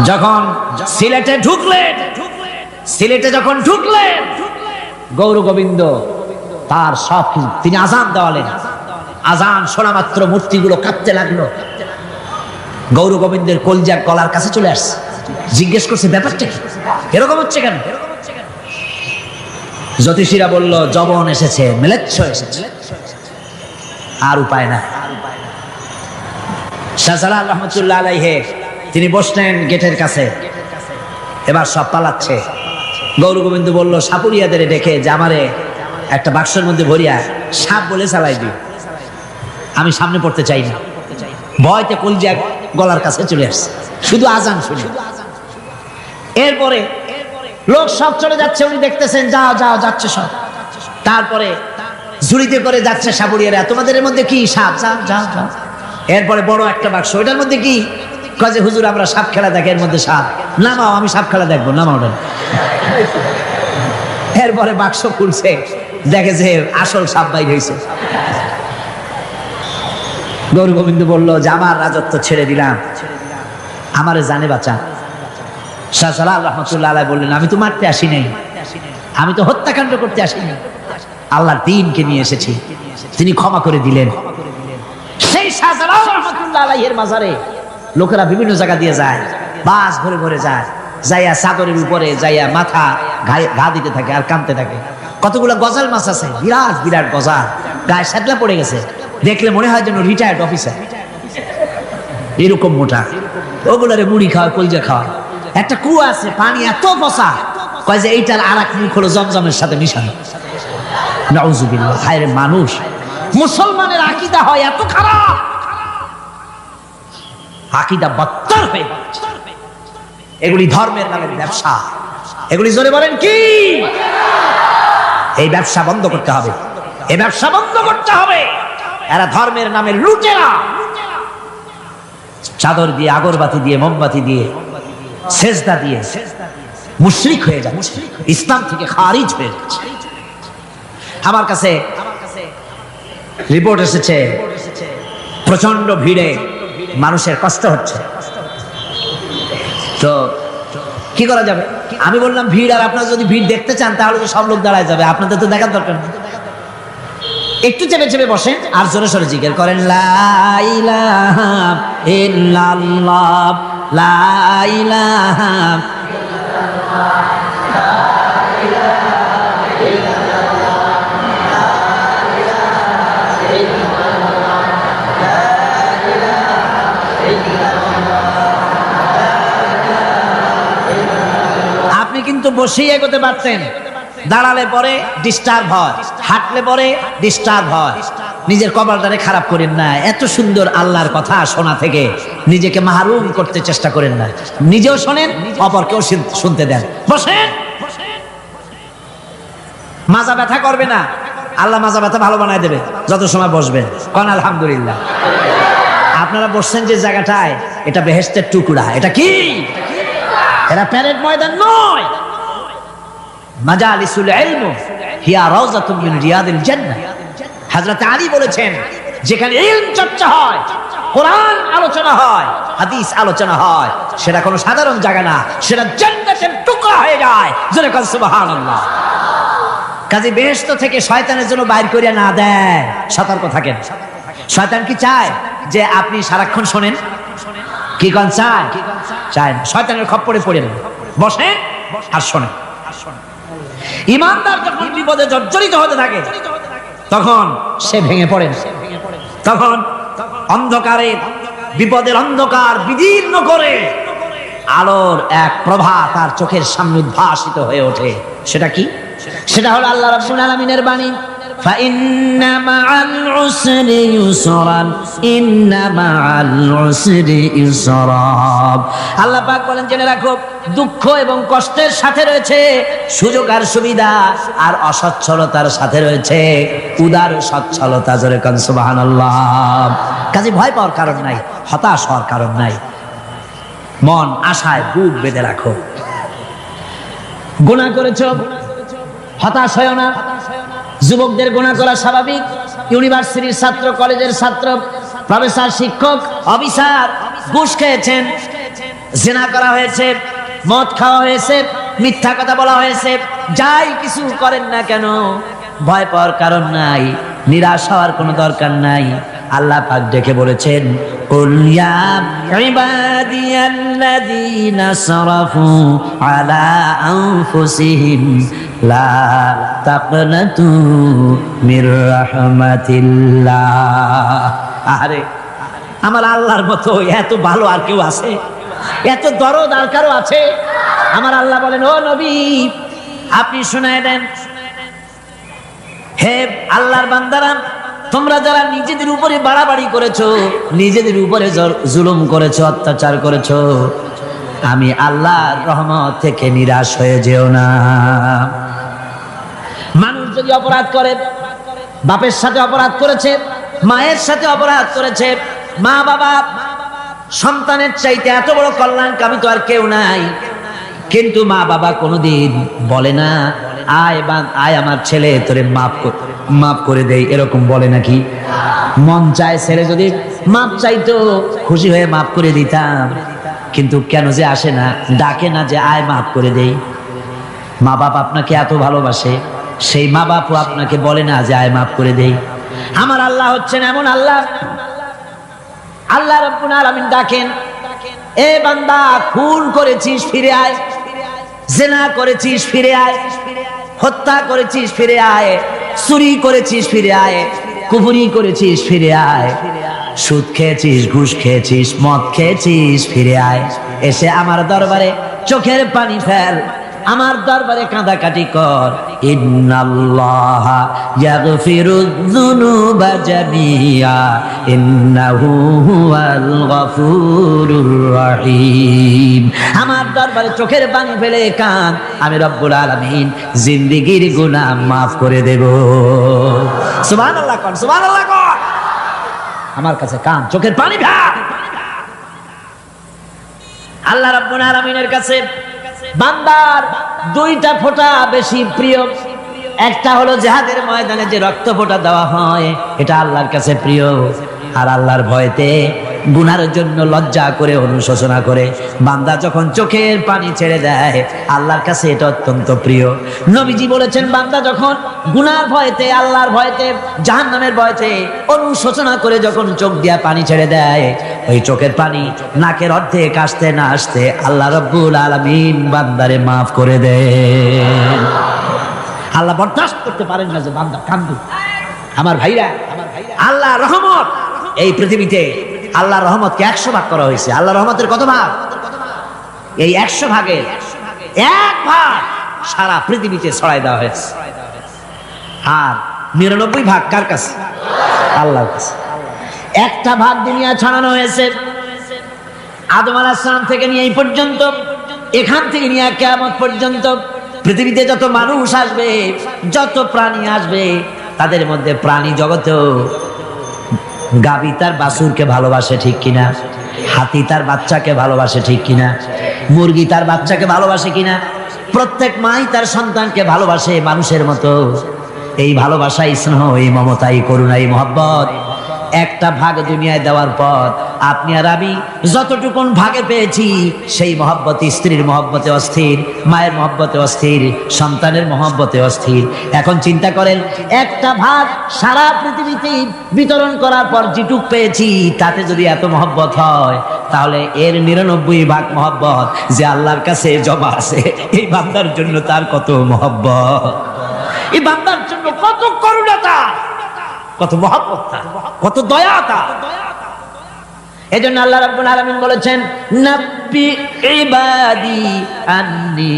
যখন সিলেটে যখন ঢুকলেন গৌর গোবিন্দ তার সব কিছু তিনি আজান দেওয়ালেন। আজান শোনা মাত্র মূর্তিগুলো কাঁপতে লাগলো। গৌর গোবিন্দের কলজা গলার কাছে চলে আসছে, জিজ্ঞেস করছে ব্যাপারটা কি, এরকম হচ্ছে কেন? জ্যোতিষীরা বলল যবন এসেছে, মেলেচ্ছ এসেছে, আর উপায় না। শাহজালাল রহমতুল্লাহ আলাইহি তিনি বসলেন গেটের কাছে। এবার সব পালাচ্ছে। গৌর গোবিন্দ বলল সাপুরিয়াদের ডেকে যে আমারে একটা বাক্সের মধ্যে ভরিয়া সাপ বলে চালাই দিই, আমি সামনে পড়তে চাই না। ভয়তে কলজা গলার কাছে চলে আসছে, শুধু আজান শুনে। এরপরে লোক সব চলে যাচ্ছে, উনি দেখতেছেন যাও যাও যাচ্ছে সব। তারপরে ঝুড়িতে করে যাচ্ছে সাবুরিয়ারা, তোমাদের এর মধ্যে কি সাপ? যাও যাও যাও। এরপরে বড় একটা বাক্স, ওইটার মধ্যে কি? কাজে হুজুর আমরা সাপ খেলা দেখি, এর মধ্যে সাপ। নামাও, আমি সাপ খেলা দেখবো, নামাও। এরপরে বাক্স খুলছে, দেখে যে আসল সাপ বাইর হয়েছে। গৌর গোবিন্দ বলল যে আমার রাজত্ব ছেড়ে দিলাম, আমারে জানে বাঁচা। শাহ জালাল রহমতুল্লাহ আলাইহি বললেন, আমি তো মারতে আসি নাই, আমি তো হত্যাকাণ্ড করতে আসিনি, আল্লাহর দ্বীনকে নিয়ে এসেছি। তিনি ক্ষমা করে দিলেন। সেই শাহ জালাল রহমতুল্লাহ আলাইহির মাজারে লোকেরা বিভিন্ন জায়গা দিয়ে যায়, বাস ভরে ভরে যায়, যাইয়া চাদরের উপরে যাইয়া মাথা ঘা দিতে থাকে আর কাঁদতে থাকে। কতগুলো গজাল মাছ আছে, বিরাট বিরাট গজাল, গায়ে সাদলা পড়ে গেছে, দেখলে মনে হয় যেন রিটায়ার্ড অফিসার, এরকম মোটা। ওগুলারে মুড়ি খাওয়া, কলজা খাওয়া। একটা কুয়া আছে, পানি এত পচা, কয় যে এইটার আর এক মুখ হলো জমজমের সাথে মিশানো। নাউজুবিল্লাহ। হায় রে মানুষ, মুসলমানের আকীদা হয় এত খারাপ, আকীদা বত্তর হয়ে যাচ্ছে। এগুলি ধর্মের নামে ব্যবসা, এগুলি জোরে বলেন কি? এই ব্যবসা বন্ধ করতে হবে, এই ব্যবসা বন্ধ করতে হবে। এরা ধর্মের নামে লুটেরা, চাদর দিয়ে, আগরবাতি দিয়ে, মোমবাতি দিয়ে, সেজদা দিয়ে মুশরিক হয়ে যাচ্ছে, ইসলাম থেকে খারিজ হয়ে যাচ্ছে। আমার কাছে রিপোর্ট এসেছে, প্রচন্ড ভিড়ে মানুষের কষ্ট হচ্ছে, তো কি করা যাবে? আমি বললাম ভিড়, আর আপনারা যদি ভিড় দেখতে চান তাহলে তো সব লোক দাঁড়ায় যাবে, আপনাদের তো দেখার দরকার নেই। একটু চেপে চেপে বসেন আর জোরে সোরে জিকির করেন, লা ইলাহা ইল্লাল্লাহ, লা ইলাহা আপনি কিন্তু বসেই এগোতে পারতেন, দাঁড়ালে পরে ডিস্টার্ব হয়, হাঁটলে পরে ডিস্টার্ব হয়। নিজের কপালটারে খারাপ করেন না, এত সুন্দর আল্লাহর কথা শোনা থেকে নিজেকে মাহরুম করতে চেষ্টা করেন না। নিজেও শোনেন, অপরকেও শুনতে দেন। বসেন, মাজা ব্যথা করবে না, আল্লাহ মাজা ব্যথা ভালো বানায় দেবে যত সময় বসবেন। কোন আলহামদুলিল্লাহ। আপনারা বসছেন যে জায়গাটায়, এটা বেহেশতের টুকরা। এটা কি? এটা প্যারেড ময়দান নয়। মাজালিসুল ইলম হিয়া রাউযাতুম মিন রিয়াদিল জান্নাহ। হযরত আলী বলেছেন, যেখানে ইলম চর্চা হয়, কোরআন আলোচনা হয়, হাদিস আলোচনা হয়, সেটা কোনো সাধারণ জায়গা না, সেটা জান্নাতের টুকরা হয়ে যায়। জোরে বলেন সুবহানাল্লাহ। কাজে বেহেশত থেকে শয়তানের জন্য বাইর করিয়া না দেয়, সতর্ক থাকেন। শয়তান কি চায় যে আপনি সারাক্ষণ শোনেন? কি কোন চায়? চায় না। শয়তানের খপ্পরে পড়ে না, বসেন আর শোনেন। ঈমানদার যখন বিপদে জর্জরিত হতে থাকে তখন সে ভেঙে পড়ে না, তখন অন্ধকারে, বিপদের অন্ধকার বিদীর্ণ করে আলোর এক প্রভা তার চোখের সামনে উদ্ভাসিত হয়ে ওঠে। সেটা কি? সেটা হলো আল্লাহ রাব্বুল আলামিনের বাণী, ফাইন্না মাআল উসরি ইউসরান, ইন্না মাআল উসরি ইউসরা। আল্লাহ পাক বলেন, জেনে রাখো, দুঃখ এবং কষ্টের সাথে রয়েছে সুযোগ আর সুবিধা, আর অসচ্ছলতার সাথে রয়েছে উদার সচ্ছলতা। জোরে কোন সুবহানাল্লাহ। কাজে ভয় পাওয়ার কারণ নাই, হতাশ হওয়ার কারণ নাই। মন আশায় বুক বেঁধে রাখো। গুনাহ করেছো, হতাশ হয় না। যুবকদের গুনাহ করা স্বাভাবিক। ইউনিভার্সিটির ছাত্র, কলেজের ছাত্র, প্রফেসর, শিক্ষক, অফিসার ঘুষ খেয়েছেন, জিনা করা হয়েছে, মদ খাওয়া হয়েছে, মিথ্যা কথা বলা হয়েছে, যাই কিছু করেন না কেন ভয় পাওয়ার কারণ নাই, নিরাশ হওয়ার কোনো দরকার নাই। আল্লাহ পাক ডেকে বলেছেন, কুল ইয়া ইবাদিয়াল্লাযীনা সারাফু আলা আনফুসিহিম লা তাকনাতু মির রাহমাতিল্লাহ। আরে আমার আল্লাহর মতো এত ভালো আর কেউ আছে? এত দরদ আর কারো আছে? আমার আল্লাহ বলেন, ও নবী আপনি শোনায় দেন, হে আল্লাহর বান্দারা, তোমরা যারা নিজেদের উপরে বাড়াবাড়ি করেছো, নিজেদের উপরে জুলুম করেছো, অত্যাচার করেছো, আমি আল্লাহর রহমত থেকে নিরাশ হয়ে যেও না। মানুষ যদি অপরাধ করে, বাপের সাথে অপরাধ করেছে, মায়ের সাথে অপরাধ করেছে, মা বাবা সন্তানের চাইতে এত বড় কল্যাণকামী তো আর কেউ নাই, কিন্তু মা বাবা কোনোদিন বলে না আয় আমার ছেলে তোরে মাফ করে দেই, এরকম বলে নাকি? মন চায় ছেলে যদি মাপ চাইতো খুশি হয়ে মাফ করে দিতাম, কিন্তু কেন যে আসে না, ডাকে না যে আয় মাফ করে দেই। মা বাপ আপনাকে এত ভালোবাসে, সেই মা বাপও আপনাকে বলে না যে আয় মাফ করে দেই। আমার আল্লাহ হচ্ছেন এমন আল্লাহ, আল্লাহ রাব্বুল আলামিন ডাকেন, এ বান্দা খুন করেছিস ফিরে আয়, জিনা করেছিস ফিরে আয়, হত্যা করেছিস ফিরে আয়, চুরি করেছিস ফিরে আয়, কুফরি করেছিস ফিরে আয়, সুদ খেয়েছিস, ঘুষ খেয়েছিস, মদ খেয়েছিস ফিরে আয়, এসে আমার দরবারে চোখের পানি ফেল, আমার দরবারে কাঁদাকাটি কর। ইন্নাল্লাহা ইয়াগফিরুয যুনুবা জামিআ ইন্নাহু হুয়াল গফুরুর রহিম। আমার দরবারে চোখের পানি ফেলে কাঁদ, আমি রব্বুল আলামিন জিন্দেগীর গুনাহ মাফ করে দেব। সুবহানাল্লাহ কর, সুবহানাল্লাহ কর। আমার কাছে কাঁদ, চোখের পানি ফেল। আল্লাহ রাব্বুল আলামিনের কাছে বান্দার দুইটা ফোঁটা বেশি প্রিয়। একটা হলো জিহাদের ময়দানে যে রক্ত ফোঁটা দেওয়া হয়, এটা আল্লাহর কাছে প্রিয়। আর আল্লাহর ভয়তে গুনার জন্য লজ্জা করে অনুশোচনা করে বান্দা যখন চোখের পানি ছেড়ে দেয়, আল্লাহর কাছে এটা অত্যন্ত প্রিয়। নবীজি বলেছেন, বান্দা যখন গুনার ভয়তে, আল্লাহর ভয়তে, জাহান্নামের ভয়তে অনুশোচনা করে যখন চোখ দিয়া পানি ছেড়ে দেয়, ওই চোখের পানি নাকের অর্ধেক আসতে না আসতে আল্লাহ রাব্বুল আলামিন বান্দারে মাফ করে দেন। আল্লাহ বরদাস্ত করতে পারেন না যে বান্দা কান্দে। আমার ভাইরা, আল্লাহ রহমত, এই পৃথিবীতে আল্লাহ রহমতকে 100 ভাগ করা হয়েছে। আল্লাহ রহমতের কত ভাগ? এই 100 ভাগের 1 ভাগ সারা পৃথিবীতে ছড়াই দেওয়া হয়েছে। আর 99 ভাগ কার কাছে? আল্লাহর কাছে। একটা ভাগ দুনিয়া ছড়ানো হয়েছে আদম আলাইহিস সালাম থেকে নিয়ে এই পর্যন্ত, এখান থেকে নিয়ে কিয়ামত পর্যন্ত পৃথিবীতে যত মানুষ আসবে, যত প্রাণী আসবে, তাদের মধ্যে প্রাণী জগতেও গাভী তার বাছুরকে ভালোবাসে ঠিক কিনা, হাতি তার বাচ্চাকে ভালোবাসে ঠিক কিনা, মুরগি তার বাচ্চাকে ভালোবাসে কিনা, প্রত্যেক মাই তার সন্তানকে ভালোবাসে মানুষের মতো। এই ভালোবাসা, স্নেহ, এই মমতা, এই করুণা, এই মহব্বত একটা ভাগ দুনিয়ায় দেওয়ার পর আপনি আর আমি যতটুকুন ভাগে পেয়েছি, সেই মহব্বত স্ত্রীর মহব্বতে অস্থির, মায়ের মহব্বতে অস্থির, সন্তানের মহব্বতে অস্থির। এখন চিন্তা করেন, একটা ভাগ সারা পৃথিবীতে বিতরণ করার পর যেটুক পেয়েছি, তাতে যদি এত মহব্বত হয়, তাহলে এর 99 ভাগ মহব্বত যে আল্লাহর কাছে জমা আছে, এই বান্দার জন্য তার কত মহব্বত, এই বান্দার জন্য কত করুণা, কত মহব্বত, কত দয়া। এজন্য আল্লাহ রাব্বুল আলামিন বলেছেন, নাব্বি ইবাদি আন্নী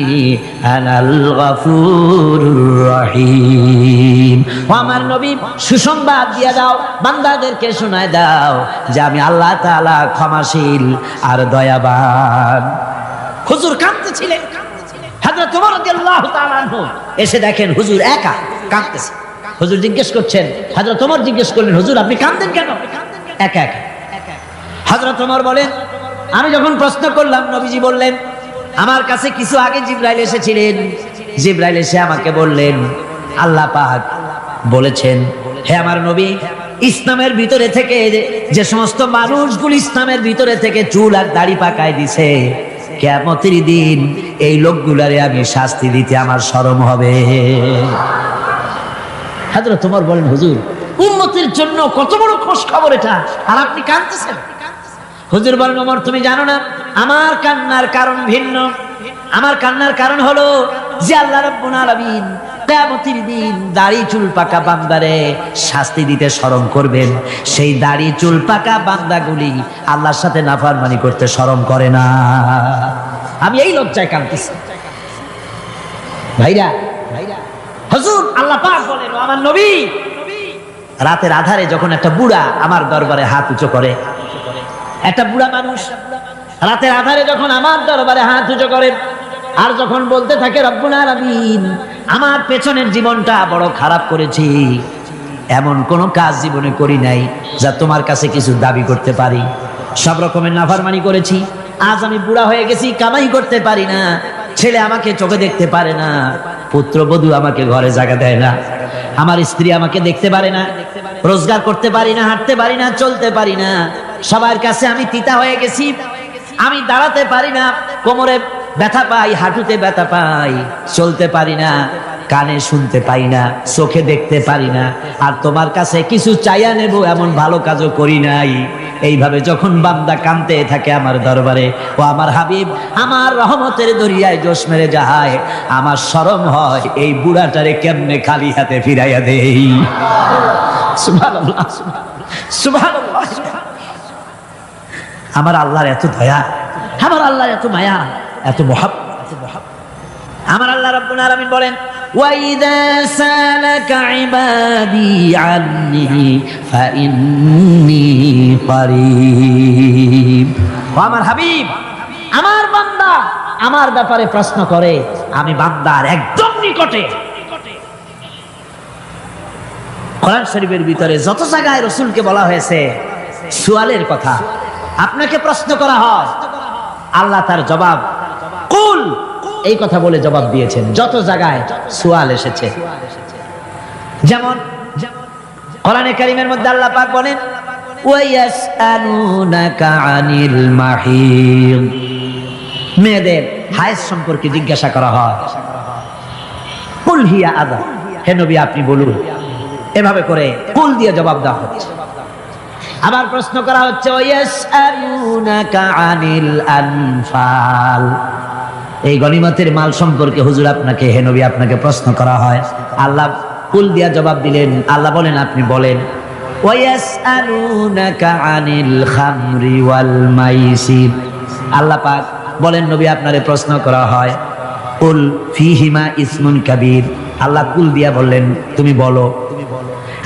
আনাল গফুরুর রহিম। ও আমার নবী, সুসংবাদ দিয়ে দাও, বান্দাদেরকে শোনায় দাও যে আমি আল্লাহ তাআলা ক্ষমাশীল আর দয়াবান। হুজুর কাঁদতেছিলেন, হযরত ওমর রাদিয়াল্লাহু তাআলা আনহু এসে দেখেন হুজুর একা কাঁদতেছে। হুজুর জিজ্ঞেস করছেন, হযরত ওমর জিজ্ঞেস করলেন, হুজুর আপনি কাঁদেন কেন? একা একা। হযরত ওমর বলেন, আমি যখন প্রশ্ন করলাম, নবীজি বললেন, আমার কাছে কিছু আগে জিবরাইল এসেছিলেন। জিবরাইল এসে আমাকে বললেন, আল্লাহ পাক বলেছেন, হে আমার নবী, ইসলামের ভিতরে থেকে যে সমস্ত মানুষগুলো ইসলামের ভিতরে থেকে চুল আর দাড়ি পাকায় দিছে, কিয়ামতের দিন এই লোকগুলারে আমি শাস্তি দিতে আমার শরম হবে। হযরত ওমর বলেন, হুজুর উম্মতের জন্য কত বড় খুশ খবর এটা, আর আপনি কাঁদতেছেন। হুজুর বলেন, ওমর তুমি জানো না, আমার কান্নার কারণ ভিন্ন। আমার কান্নার কারণ হলো যে আল্লাহ রাব্বুল আলামিন কিয়ামতের দিন দাড়ি চুল পাকা বান্দারে শাস্তি দিতে শরম করবেন। সেই দাড়ি চুল পাকা বান্দাগুলি আল্লাহর সাথে নাফরমানি করতে শরম করে না। আমি এই লজ্জায় কাঁদতেছি। ভাইরা, হুজুর আল্লাহ পাক বলেন, আমার নবী রাতের আধারে যখন একটা বুড়া আমার দরবারে হাত উঁচু করে, একটা বুড়া মানুষ রাতের আধারে যখন আমার দরবারে হাত উঁচু করে আর যখন বলতে থাকে রব্বুল আলামিন আমার পেছনের জীবনটা বড় খারাপ করেছি, এমন কোন কাজ জীবনে করি নাই যা তোমার কাছে কিছু দাবি করতে পারি, সব রকমের নাফরমানি করেছি, আজ আমি বুড়া হয়ে গেছি, কামাই করতে পারি না, ছেলে আমাকে চোখে দেখতে পারে না, পুত্রবধূ আমাকে ঘরে জায়গা দেয় না, আমার স্ত্রী আমাকে দেখতে পারে না, রোজগার করতে পারি না, হাঁটতে পারি না, চলতে পারি না, সবার কাছে আমি তিতা হয়ে গেছি, আমি দাঁড়াতে পারি না, কোমরে ব্যথা পাই, হাঁটুতে ব্যথা পাই, চলতে পারি না, কানে শুনতে পাই না, চোখে দেখতে পারি না, আর তোমার কাছে কিছু চাইয়া নেব এমন ভালো কাজও করি নাই। এইভাবে যখন বান্দা কাঁদতে থাকে আমার দরবারে, ও আমার হাবিব আমার রহমতের দরিয়ায় জোশ মেরে যায়, আমার শরম হয় এই বুড়াটারে কেমনে খালি হাতে ফিরাইয়া দেই। সুবহানাল্লাহ, সুবহানাল্লাহ। আমার আল্লাহর এত দয়া, আমার আল্লাহর এত মায়া, এত মহব্বত। আমার আল্লাহ রাব্বুল আলামিন বলেন وَإِذَا سَأَلَكَ عِبَادِي عَنِّي فَإِنِّي قَرِيبٌ। ও আমার হাবিব, আমার বান্দা আমার ব্যাপারে প্রশ্ন করে, আমি বান্দার একদম নিকটে। কোরআন শরীফের ভিতরে যত জায়গায় রাসূলকে বলা হয়েছে সুয়ালের কথা, আপনাকে প্রশ্ন করা হয়, আল্লাহ তার জবাব কুল এই কথা বলে জবাব দিয়েছেন। যত জায়গায় সুয়াল এসেছে, যেমন কোরআনে কারীমের মধ্যে আল্লাহ পাক বলেন ওয়ায়াসআলুনাকা আনিল মাহিদ, মেয়েদের হায়েজ সম্পর্কে জিজ্ঞাসা করা হয়, কুল হিয়া আযা, হে নবী আপনি বলুন, এভাবে করে কুল দিয়ে জবাব দেওয়া হচ্ছে। আবার প্রশ্ন করা হচ্ছে ওয়ায়াসআলুনাকা আনিল আনফাল, এই গনিমতের মাল সম্পর্কে হুজুর আপনাকে, হে নবী আপনাকে প্রশ্ন করা হয়, আল্লাহ কুল দিয়া জবাব দিলেন, আল্লাহ বলেন আপনি বলেন। ওয়ায়াসআলুনাকা আনিল খামরি ওয়াল মাইসির, আল্লাহ পাক বলেন নবী আপনারে প্রশ্ন করা হয়, কুল ফীহিমা ইসমুন কাবীর, আল্লাহ কুল দিয়া বললেন তুমি বলো।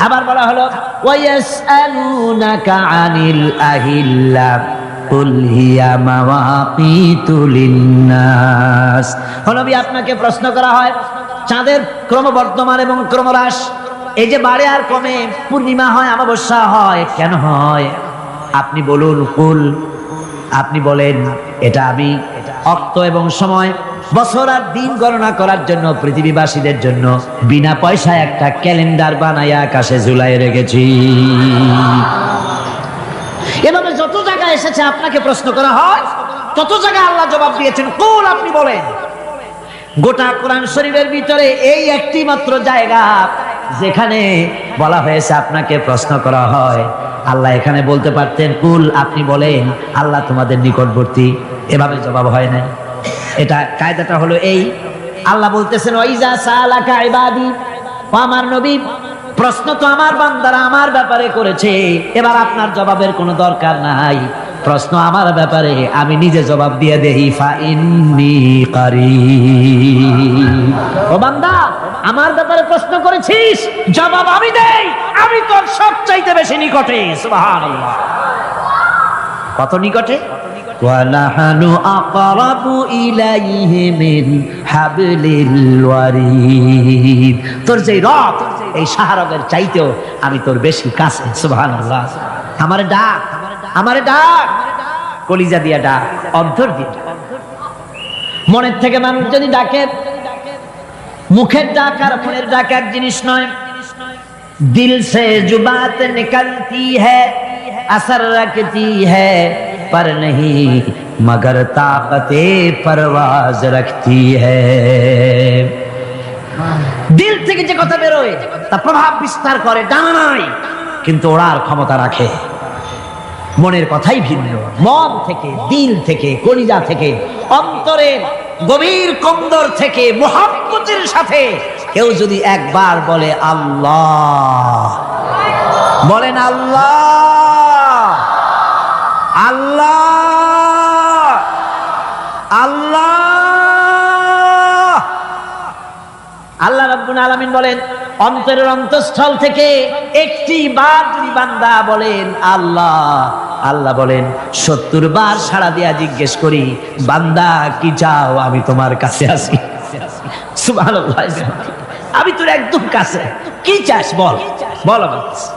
আবার বলা হলো ওয়ায়াসআলুনাকা আনিল আহিল্লা কুল হিয়া মাওয়াকিতু লিন্নাস, নবী আপনাকে প্রশ্ন করা হয় চাঁদের ক্রমবর্ধমান এবং ক্রমহ্রাস, এই যে বাড়ে আর কমে, পূর্ণিমা হয় অমাবস্যা হয়, কেন হয় আপনি বলুন কুল, আপনি বলেন এটা আমি অক্ত এবং সময়, বছর আর দিন গণনা করার জন্য পৃথিবীবাসীদের জন্য বিনা পয়সায় একটা ক্যালেন্ডার বানাইয়া আকাশে ঝুলাই রেখেছি। এভাবে যত জায়গায় এসেছে আপনাকে প্রশ্ন করা হয়, তত জায়গায় আল্লাহ জবাব দিয়েছেন কুল আপনি বলেন। গোটা কোরআন শরীফের ভিতরে এই একটি মাত্র জায়গা যেখানে বলা হয়েছে আপনাকে প্রশ্ন করা হয়, আল্লাহ এখানে বলতে পারতেন কুল আপনি বলেন, আল্লাহ তোমাদের নিকটবর্তী, এভাবে জবাব হয় না। এটা কায়দাটা হলো এই, আল্লাহ বলতেছেন ওয়াইজা সালাকা ইবাদি, ও আমার নবী প্রশ্ন তো আমার বান্দারা আমার ব্যাপারে করেছে, এবার আপনার জবাবের কোনো দরকার নাই, প্রশ্ন আমার ব্যাপারে আমি নিজে জবাব দিয়ে দেই, ফা ইন্নী কারীব, ও বান্দা আমার ব্যাপারে প্রশ্ন করেছিস, জবাব আমি দেই, আমি তোর সবচাইতে বেশি নিকটে। সুবহানাল্লাহ, কত নিকটে? ওয়ানাহানু আকরাবু ইলাইহি মিন হাবলিল ওয়ারিদ, তোর যে রব এই শাহরগের চাইতেও আমি তোর বেশি কাছে। সুবহানাল্লাহ, আমারে ডাক, আমারে ডাক, কলিজা দিয়া ডাক, অন্তর দিয়ে ডাক। মনের থেকে মানুষ যদি ডাকে, মুখের ডাক আর মনের ডাক এক জিনিস নয়। দিল সে জুবাত নিকলতি হ্যায়, असर रखती है पर नहीं मगर ताकते परवाज रखती है। দিল থেকে যে কথা বেরোয় তা প্রভাব বিস্তার করে, ডানা নাই কিন্তু ওড়ার ক্ষমতা রাখে। মনের কথাই ভিন্ন, মন থেকে, দিল থেকে, কলিজা থেকে, অন্তরের গভীর কন্দর থেকে মুহাব্বতের সাথে কেউ যদি একবার বলে আল্লাহ, বলেন আল্লাহ, আল্লাহ, আল্লাহ, আল্লাহ রাব্বুল আলামিন বলেন অন্তরের অন্তঃস্থল থেকে একটি বার যদি বান্দা বলেন আল্লাহ, আল্লাহ বলেন 70 বার সাড়া দিয়া জিজ্ঞেস করি, বান্দা কি চাও, আমি তোমার কাছে আছি। সুবহানাল্লাহ, আমি তোর একদম কাছে, কি চাস বল, বল আমার কাছে।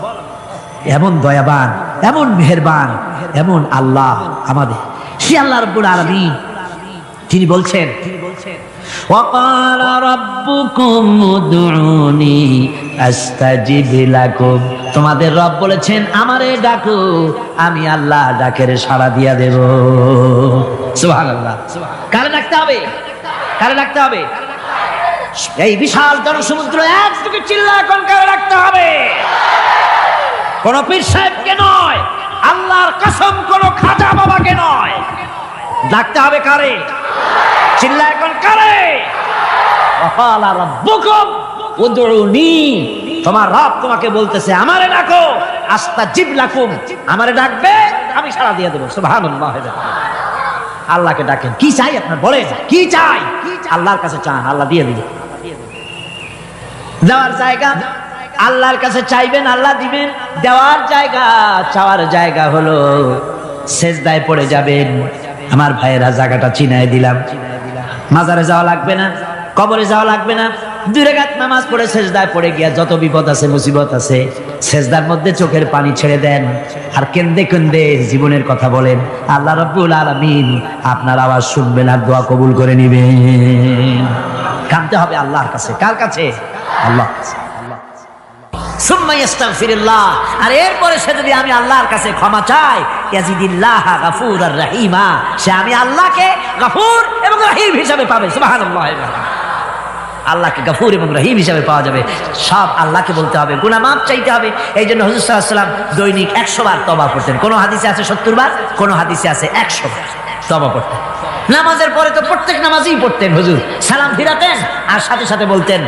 এমন দয়াবান, এমন মেহেরবান, এমন আল্লাহ আমাদের। সে আল্লাহ রাব্বুল আলামিন তিনি বলছেন وَقَالَ رَبُّكُمْ উদউনি আস্তাজিব লাকুম, তোমাদের রব বলেছেন আমারে ডাকো, আমি আল্লাহ ডাকের সাড়া দিয়া দেব। সুবহানাল্লাহ। কারে ডাকতে হবে? কারে ডাকতে হবে? এই বিশাল জনসমুদ্র একদিকে চিল্লা কোন কারে ডাকতে হবে? কোন পীর সাহেবকে নয়, আল্লাহর কসম কোন খাজা বাবাকে নয়, ডাকতে হবে কারে? চিল্লা এখন কারে? ওয়াকালা রাব্বুকুম উদউনি, তোমার রব তোমাকে বলতেছে আমারে ডাকো, আস্তাজিব লাকুম, আমারে ডাকবে আমি সাড়া দিয়ে দেব। সুবহানাল্লাহ। আল্লাহকে ডাকেন, কি চাই আপনার বলেন, কি চাই? আল্লাহর কাছে চান, আল্লাহ দিয়ে দিবেন। দেওয়ার জায়গা আল্লাহর কাছে চাইবেন, আল্লাহ দিবেন। দেওয়ার জায়গা, চাওয়ার জায়গা হলো সেজদায় পড়ে যাবেন। আমার ভাইয়েরা জায়গাটা চিনাই দিলাম। মাজারে যাওয়া লাগবে না, কবরে যাওয়া লাগবে না, 2 রাকাত নামাজ পড়ে সেজদায় পড়ে গিয়া যত বিপদ আছে, মুসিবত আছে, সেজদার মধ্যে চোখের পানি ছেড়ে দেন আর কেন্দে কেন্দে জীবনের কথা বলেন। আল্লাহ রাব্বুল আলামিন আপনার আওয়াজ শুনবেন আর দোয়া কবুল করে নেবেন। কাঁদতে হবে আল্লাহর কাছে। কার কাছে? আল্লাহ। সুম্মা ইস্তাগফিরুল্লাহ, আর এরপরে সে যদি আমি আল্লাহর কাছে ক্ষমা চাই, ইয়াজিদিল্লাহ গাফুরার রহিমা, সে আমি আল্লাহকে গফুর এবং রহিম হিসাবে পাবে। সুবহানাল্লাহ। আল্লাহকে গফুর এবং রহিম হিসাবে পাওয়া যাবে। সব আল্লাহকে বলতে হবে, গুনাহ মাফ চাইতে হবে। এই জন্য হুজুর সাল্লাল্লাহু আলাইহি ওয়াসাল্লাম দৈনিক 100 বার তওবা করতেন। কোন হাদিসে আছে 70 বার, কোন হাদিসে আছে 100 বার তওবা করতেন। নামাজের পরে তো প্রত্যেক নামাজই পড়তেন হুজুর, সালাম ফিরাতেন আর সাথে সাথে বলতেন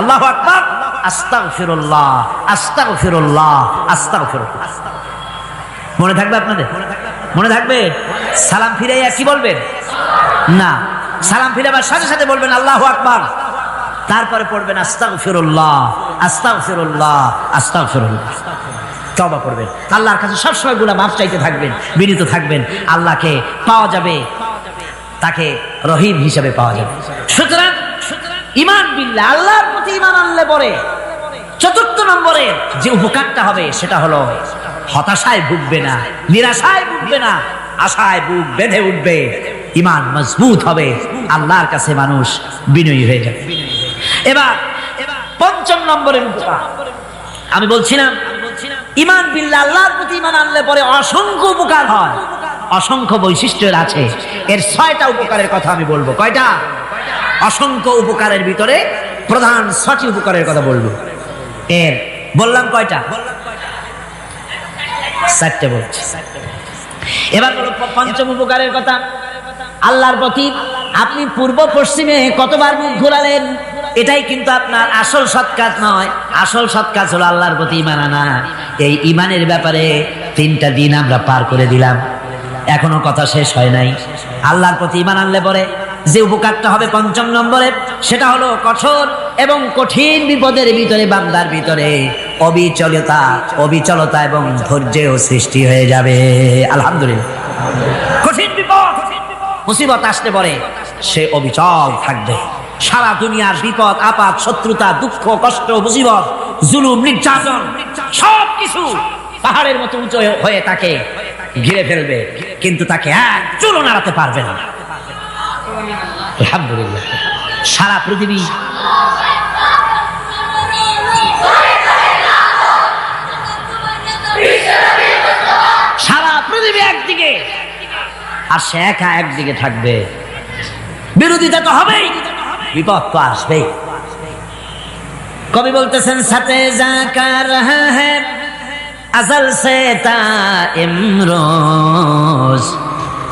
আল্লাহু আকবার, আস্তাগফিরুল্লাহ, আস্তাগফিরুল্লাহ, আস্তাগফিরুল্লাহ। মনে থাকবে আপনাদের? মনে থাকবে? সালাম ফিরাইয়া কি বলবেন? না, সালাম ফিরাবার সাথে সাথে বলবেন আল্লাহু আকবার, তারপরে পড়বেন আস্তাগফিরুল্লাহ, আস্তাগফিরুল্লাহ, আস্তাগফিরুল্লাহ। তওবা করবেন, আল্লাহর কাছে সবসময় গুনাহ মাফ চাইতে থাকবেন, বিনীত থাকবেন। আল্লাহকে পাওয়া যাবে, তাকে রহিম হিসেবে পাওয়া যাবে। সুতরাং ঈমান বিল্লাহ, আল্লাহর প্রতি ঈমান আনলে পরে 4th নম্বরে যে উপকারটা হবে সেটা হলো হতাশায় ভুগবে না, নিরাশায় ভুগবে না, আশায় বুক বেঁধে উঠবে, ঈমান মজবুত হবে, আল্লাহর কাছে মানুষ বিনয়ী হয়ে যাবে। এবার 5ম নম্বরের উপকার আমি বলছিলাম, ঈমান বিল্লাহ, আল্লাহর প্রতি ঈমান আনলে পরে অসংখ্য উপকার হয়, অসংখ্য বৈশিষ্ট্যের আছে। এর 6টা উপকারের কথা আমি বলবো। কয়টা? অসংখ্য উপকারের ভিতরে প্রধান 6টি উপকারের কথা বলবো। এর বললাম কয়টা? 4টে বলছি। এবার বলো 5ম উপকারের কথা। আল্লাহর প্রতি আপনি পূর্ব পশ্চিমে কতবার মুখ ঘোরালেন, এটাই কিন্তু আপনার আসল সৎ কাজ নয়। আসল সৎ কাজ হলো আল্লাহর প্রতি ঈমান আনা। এই ঈমানের ব্যাপারে 3টা দিন আমরা পার করে দিলাম, এখনো কথা শেষ হয় নাই। আল্লাহর প্রতি ঈমান আনলে পরে যে উপকারটা হবে 5ম নম্বরে, সেটা হলো কঠোর এবং কঠিন বিপদের ভিতরে বান্দার ভিতরে অবিচলতা এবং ধৈর্যের সৃষ্টি হয়ে যাবে। আলহামদুলিল্লাহ। কঠিন বিপদ মুসিবত আসতে পরে সে অবিচল থাকবে। সারা দুনিয়ার বিপদ আপদ, শত্রুতা, দুঃখ, কষ্ট, মুসিবত, জুলুম, নির্যাতন সবকিছু পাহাড়ের মতো উঁচু হয়ে তাকে ঘিরে ফেলবে, কিন্তু তাকে এক চুলও নাড়াতে পারবে না। আলহামদুলিল্লাহ। সারা পৃথিবী একদিকে আর সে একা একদিকে থাকবে। বিরোধিতা তো হবেই, বিপদ তো আসবেই। কবি বলতেছেন সাথে যা কার হ্যাঁ अज़ल से ता इमरोज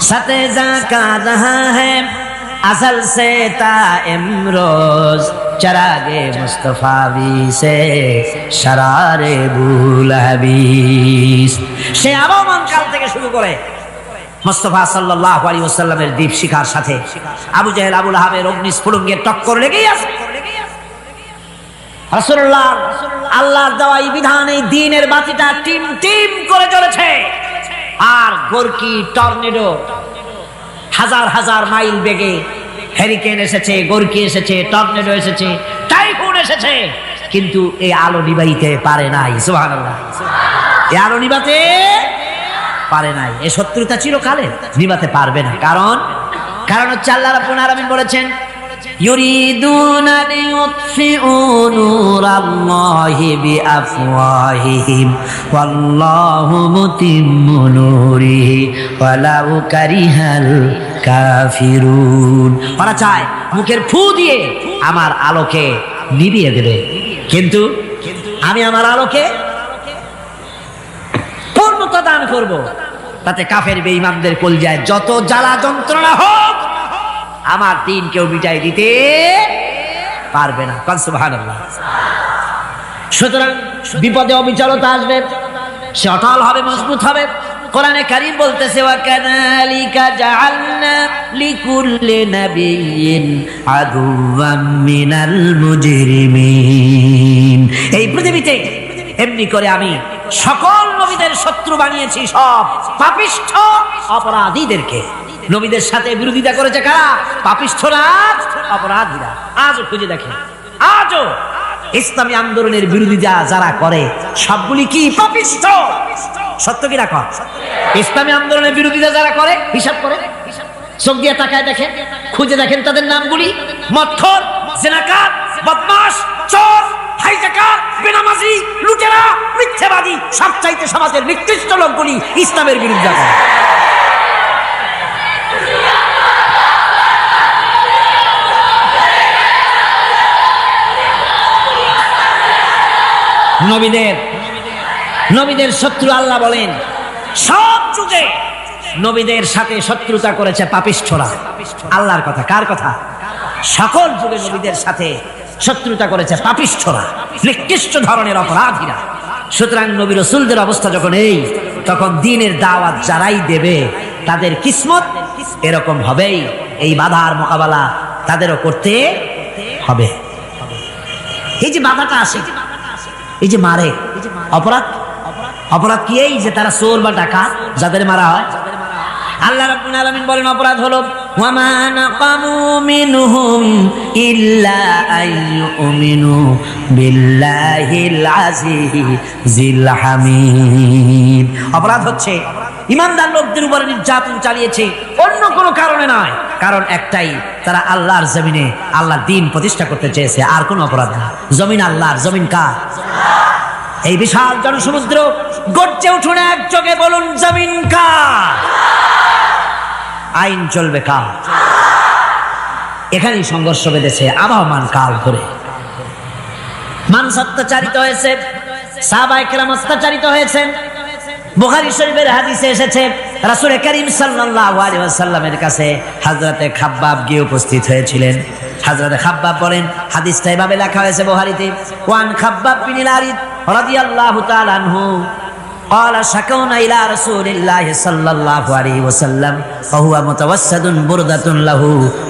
सते जा का रहा है अज़ल से ता इमरोज चरागे मुस्तफावी से शरारे बुलहबीस। সে আবহমান কাল থেকে শুরু করে মুস্তাফা সাল্লাল্লাহু আলাইহি ওয়াসাল্লামের দীপ শিখার সাথে আবু জাহেল, আবু লাহাবের অগ্নিস্ফুলিঙ্গের টক্কর লেগেই আছে। রাসূলুল্লাহ আল্লাহর দেওয়া এই বিধান, এই দ্বীনের বাতিটা টিম টিম করে জ্বলেছে। আর গোরকি, টর্নেডো, হাজার হাজার মাইল বেগে হ্যারিকেন এসেছে, গোরকি এসেছে, টর্নেডো এসেছে, টাইফুন এসেছে, কিন্তু এই আলো নিবাইতে পারে নাই। সুবহানাল্লাহ। এই আলো নিবাতে পারে নাই। এই শত্রুতা চিরকালের, নিবাতে পারবে না। কারণ হচ্ছে আল্লাহ রাব্বুল আলামিন বলেছেন, ইউরিদুনা লিইউতফিউ নূরাল্লাহি বিআফওয়াহিহিম ওয়াল্লাহু মুতিম্মু নূরিহি ওয়ালাউ কারিহাল কাফিরুন। ওরা চায় মুখের ফু দিয়ে আমার আলোকে নিভিয়ে দেবে, কিন্তু আমি আমার আলোকে পূর্ণতা দান করব। তাতে কাফের বেঈমানদের কলজায় যত জ্বালা যন্ত্রণা হোক, আমার দিন কেউ মিটাই দিতে পারবে না। সুবহানাল্লাহ। সুতরাং বিপদে অবিচলতা আসবে, সে অটল হবে, মজবুত হবে। কোরআনে কারীম বলতেছে, ওয়া কাযালিকা জাআলনা লিকুল্লি নাবিয়্যিন আদুওয়াম মিনাল মুজরিমিন। এই পৃথিবীতে এমনি করে আমি সকল নবীদের শত্রু বানিয়েছি, সব পাপিষ্ঠ অপরাধীদেরকে। নবীদের সাথে বিরোধিতা করেছে কারা? পাপিষ্ঠরা, অপরাধীরা। আজও খুঁজে দেখেন, আজও ইসলামী আন্দোলনের বিরোধিতা যারা করে সবগুলি কি পাপিষ্ঠ? সত্য কি রাখ? ইসলামী আন্দোলনের বিরোধিতা যারা করে, হিসাব করে, চোখ দিয়ে তাকায় দেখেন, খুঁজে দেখেন তাদের নামগুলি। মদখোর, জিনাকার, বদমাশ, চোর, হাইজাকার, বেনামাজি, লুটেরা, মিথ্যাবাদী, সবচাইতে সমাজের নিকৃষ্ট লোকগুলি ইসলামের বিরোধিতা করে। নবীদের শত্রু আল্লাহ বলেন, সব যুগে নবীদের সাথে শত্রুতা করেছে পাপিষ্ঠরা। আল্লাহর কথা, কার কথা? সকল যুগে নবীদের সাথে শত্রুতা করেছে পাপিষ্ঠরা, নিকৃষ্ট ধরনের অপরাধীরা। সুতরাং নবী রাসূলদের অবস্থা যখন এই, তখন দ্বীনের দাওয়াত যারাই দেবে তাদের কিসমত এরকম হবেই। এই বাধার মোকাবেলা তাদেরও করতে হবে। এই যে বাধাটা আসে, এই যে মারে, অপরাধ কি? এই যে তারা চোর বা ডাকাত, যাদের মারা হয়। আল্লাহ রাব্বুল আলামিন বলেন, অপরাধ হলো ওয়ামা নাকামু মিনহুম ইল্লা আইয়ুমিনু বিল্লাহিল আজিজিল হামিদ। অপরাধ হচ্ছে ইমানদার লোকদের উপরে নির্যাতন চালিয়েছে, অন্য কোনো কারণে নয়। কারণ একটাই, তারা আল্লাহর জমিনে আল্লাহর দ্বীন প্রতিষ্ঠা করতে চেয়েছে, আর কোনো অপরাধ না। জমিন আল্লাহর, জমিন কার? এই বিশাল জনসমুদ্র গর্জে উঠুন একযোগে, বলুন জমিন কার? আইন চলবে কার? এখানেই সংঘর্ষ বেঁধেছে আবহমান কাল ধরে। মানুষ অত্যাচারিত হয়েছে, সাহাবায়ে কেরাম অত্যাচারিত হয়েছেন। বুখারী শরীফের হাদিসে এসেছে, রাসূল করিম সাল্লাল্লাহু আলাইহি ওয়াসাল্লামের কাছে হযরতে খাব্বাব গিয়ে উপস্থিত হয়েছিলেন। হযরতে খাব্বাব বলেন, হাদিসটা এভাবে লেখা হয়েছে বুখারীতে, ওয়ান খাব্বাব বিন আরিদ রাদিয়াল্লাহু তাআলা আনহু قال شكونا إلى رسول الله صلى الله عليه وسلم وهو متوسد بردة له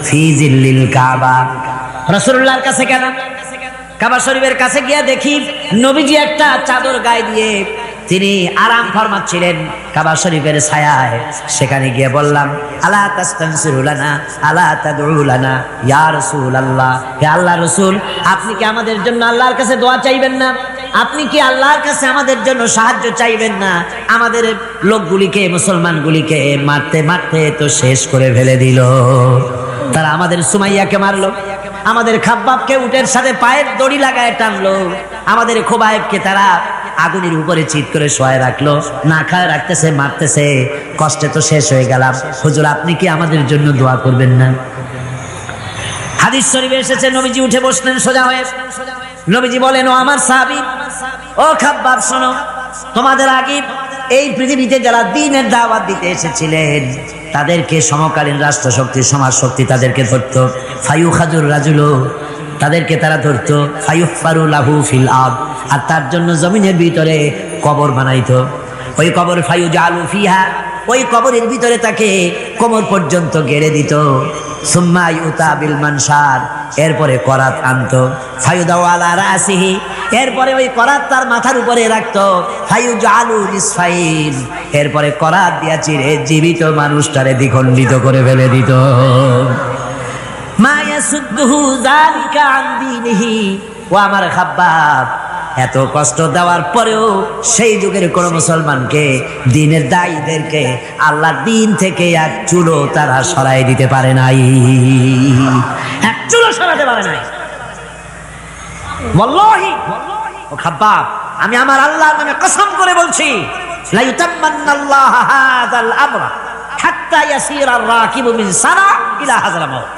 في ظل الكعبة। রাসূলুল্লাহর কাছে গেলাম, কাবা শরীফের কাছে গিয়ে দেখি নবীজি একটা চাদর গায়ে দিয়ে তিনি আরাম ফরমাচ্ছিলেন কাবা শরীফের ছায়ায়। সেখানে গিয়ে বললাম, আলা তাস্তানসিরু লানা আলা তাদউ লানা ইয়া রাসূলুল্লাহ, হে আল্লাহর রাসূল, আপনি কি আমাদের জন্য আল্লাহর কাছে দোয়া চাইবেন না? আপনি কি আল্লাহর কাছে আমাদের জন্য সাহায্য চাইবেন না? আমাদের লোকগুলিকে, মুসলমানগুলিকে মারতে মারতে তো শেষ করে ফেলে দিল। তারা আমাদের সুমাইয়াকে মারলো, আমাদের খাব্বাবকে উটের সাথে পায়ের দড়ি লাগায় টানলো, আমাদের খোবায়েবকে তারা আগুনের উপরে চিৎ করে শোয়ায় রাখলো, না খায় রাখতেছে, মারতেছে। কষ্টে তো শেষ হয়ে গেলাম, হুজুর আপনি কি আমাদের জন্য দোয়া করবেন না? হাদিস শরীফে এসেছে, নবীজি উঠে বসলেন সোজা হয়ে। নবীজি বলেন, ও আমার সাহাবী, ও খাব্বাব শোনো, তোমাদের আগে এই পৃথিবীতে যারা দ্বীনের দাওয়াত দিতে এসেছিলেন তাদেরকে সমকালীন রাষ্ট্রশক্তি, সমাজ শক্তি তাদেরকে ধরতো। ফায়ুখাজুর রাজুলো, তাদেরকে তারা ধরতো। ফায়ুফারু লাহু ফিল আরদ, আর তার জন্য জমিনের ভিতরে কবর বানাইতো। ওই কবর ফায়ুজালু ফিহা, ওই কবরের ভিতরে তাকে কোমর পর্যন্ত গেড়ে দিত। সুম্মা ইউতা বিল মানশার, এরপরে করাত আনতো, ফায়ুদাউ আলা রাসিহি, এরপরে ওই করাত তার মাথার উপরে রাখতো, ফায়ুজালু নিসফাইন, এরপরে করাত দিয়া চিরে জীবিত মানুষটারে দ্বিখণ্ডিত করে ফেলে দিত। মা ইয়াসুদ্দুহু যালিকা আন দীনিহি। ও আমার খাব্বাব, এত কষ্ট দেওয়ার পরেও সেই যুগের কোন মুসলমানকে, দিনের দায়ীদেরকে আল্লাহর দিন থেকে এক চুলো তারা সরাই দিতে পারে নাই, এক চুলো সরাতে পারে নাই। ওয়াল্লাহি ও খাব্বাব, আমি আমার আল্লাহর নামে কসম করে বলছি, লা ইউতাম্মান্নাল্লাহু হাযাল আমরা হাত্তা ইয়াসিরা আর-রাকিবু মিন সানা ইলা হাযাল মাউত।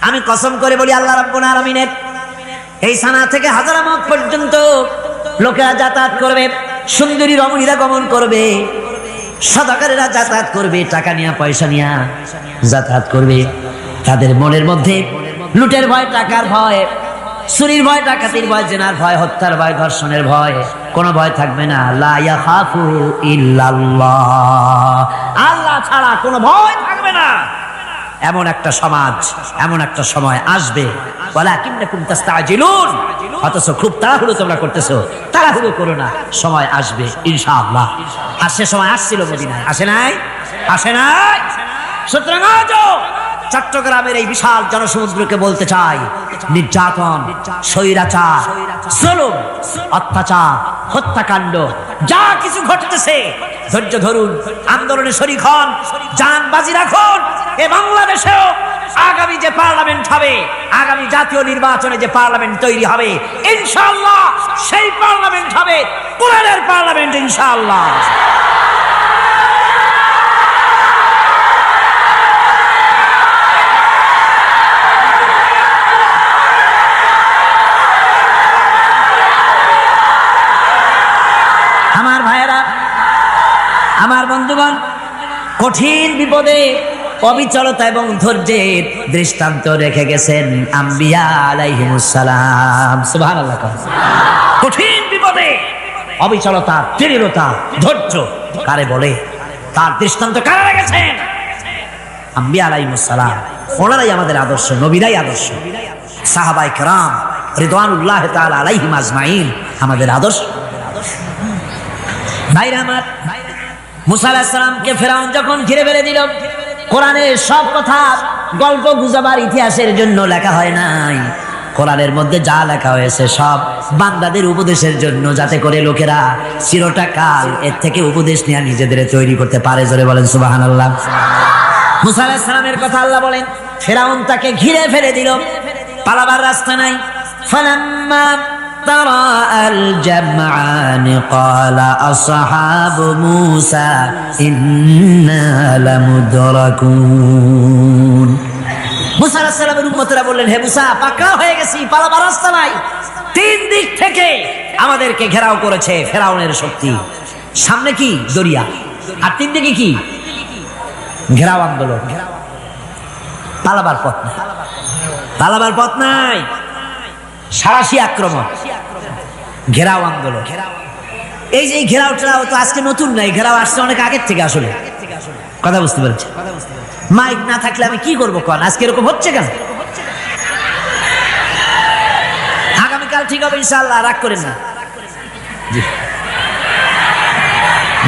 আমি কসম করে বলি, আল্লাহ রাব্বুল আলামিনের এই সানা থেকে হাজারামাত পর্যন্ত লোকেরা যাতায়াত করবে, সুন্দরী রমণীরা গমন করবে, সদাকারেরা যাতায়াত করবে, টাকা নিয়ে পয়সা নিয়ে যাতায়াত করবে। তাদের মনের মধ্যে লুটের ভয়, টাকার ভয়, চুরির ভয়, ডাকাতির ভয়, জেনার ভয়, হত্যার ভয়, ধর্ষণের ভয়, কোনো ভয় থাকবে না। লা ইয়াখাফু ইল্লাল্লাহ, আল্লাহ ছাড়া কোনো ভয় থাকবে না। এমন একটা সমাজ, এমন একটা সময় আসবে, ওয়ালাকিন্নাকুম তাস্তাজিলুন, অথচ খুব তাড়াহুড়ো তোমরা করতেছো। তাড়াহুড়ো করো না, সময় আসবে ইনশাআল্লাহ। আর সে সময় আসছিল মদিনায়, আসে নাই? আসে নাই? সুতরাং আজও চট্টগ্রামের এই বিশাল জনসমুদ্রকে বলতে চাই, নির্যাতন, স্বৈরাচার, জুলুম, অত্যাচার, হত্যাকাণ্ড যা কিছু ঘটতেছে, ধৈর্য ধরুন, আন্দোলনে শরীক হন, জান বাজি রাখুন। এ বাংলাদেশেও আগামী যে পার্লামেন্ট হবে, আগামী জাতীয় নির্বাচনে যে পার্লামেন্ট তৈরি হবে, ইনশাআল্লাহ সেই পার্লামেন্ট হবে কোরআনের পার্লামেন্ট ইনশাআল্লাহ। আমার ভাইয়েরা, আমার বন্ধুগণ, কঠিন বিপদে অবিচলতা এবং ধৈর্যের দৃষ্টান্ত রেখে গেছেন আম্বিয়া আলাইহিমুস সালাম। সুবহানাল্লাহ। কঠিন বিপদে অবিচলতা, দৃঢ়তা, ধৈর্য কারে বলে, তার দৃষ্টান্ত কারা রেখেছেন? আম্বিয়া আলাইহিমুস সালাম। ওনারাই আমাদের আদর্শ, নবীরাই আদর্শ, সাহাবায়ে কেরাম রিদওয়ানুল্লাহ তাআলা আলাইহিম আজমাইন আমাদের আদর্শ। ভাইরা আমার, মুসা আলাইহিস সালামকে ফেরাউন যখন ঘিরে ফেলে দিল, কোরআনের সব কথা গল্প গুজবার ইতিহাসের জন্য লেখা হয় নাই। কোরআনের মধ্যে যা লেখা হয়েছে সব বান্দাদের উপদেশের জন্য, যাতে করে লোকেরা চিরটা কাল এর থেকে উপদেশ নিয়ে নিজেদের তৈরি করতে পারে। জোরে বলেন সুবহানাল্লাহ। মুসা আলাইহিস সালামের কথা আল্লাহ বলেন, ফেরাউন তাকে ঘিরে ফেলে দিল, পালাবার রাস্তা নাই। ফালাম্মা تراءى الجمعان قال أصحاب موسى إنا لمدركون। মুসা আলাইহিস সালামের উম্মতরা বললেন, হে মুসা, পাকড়াও হয়ে গেছি, পালাবার রাস্তা নাই। তিন দিক থেকে আমাদেরকে ঘেরাও করেছে ফেরাউনের শক্তি। সামনে কি? দরিয়া, আর তিন দিকে কি? ঘেরাও আন্দোলন। পালাবার পথ নাই, পালাবার পথ নাই। সারাশি আক্রমণ, ঘেরাও আন্দোলন। এই যে ঘেরাও টেরাও তো আজকে নতুন নাই, ঘেরাও আসছে অনেক আগের থেকে। আসলে কথা বুঝতে পেরেছি? মাইক না থাকলে আমি কি করবো কোন? আজকে এরকম হচ্ছে কেন? আগামীকাল ঠিক হবে ইনশাআল্লাহ, রাগ করেন না।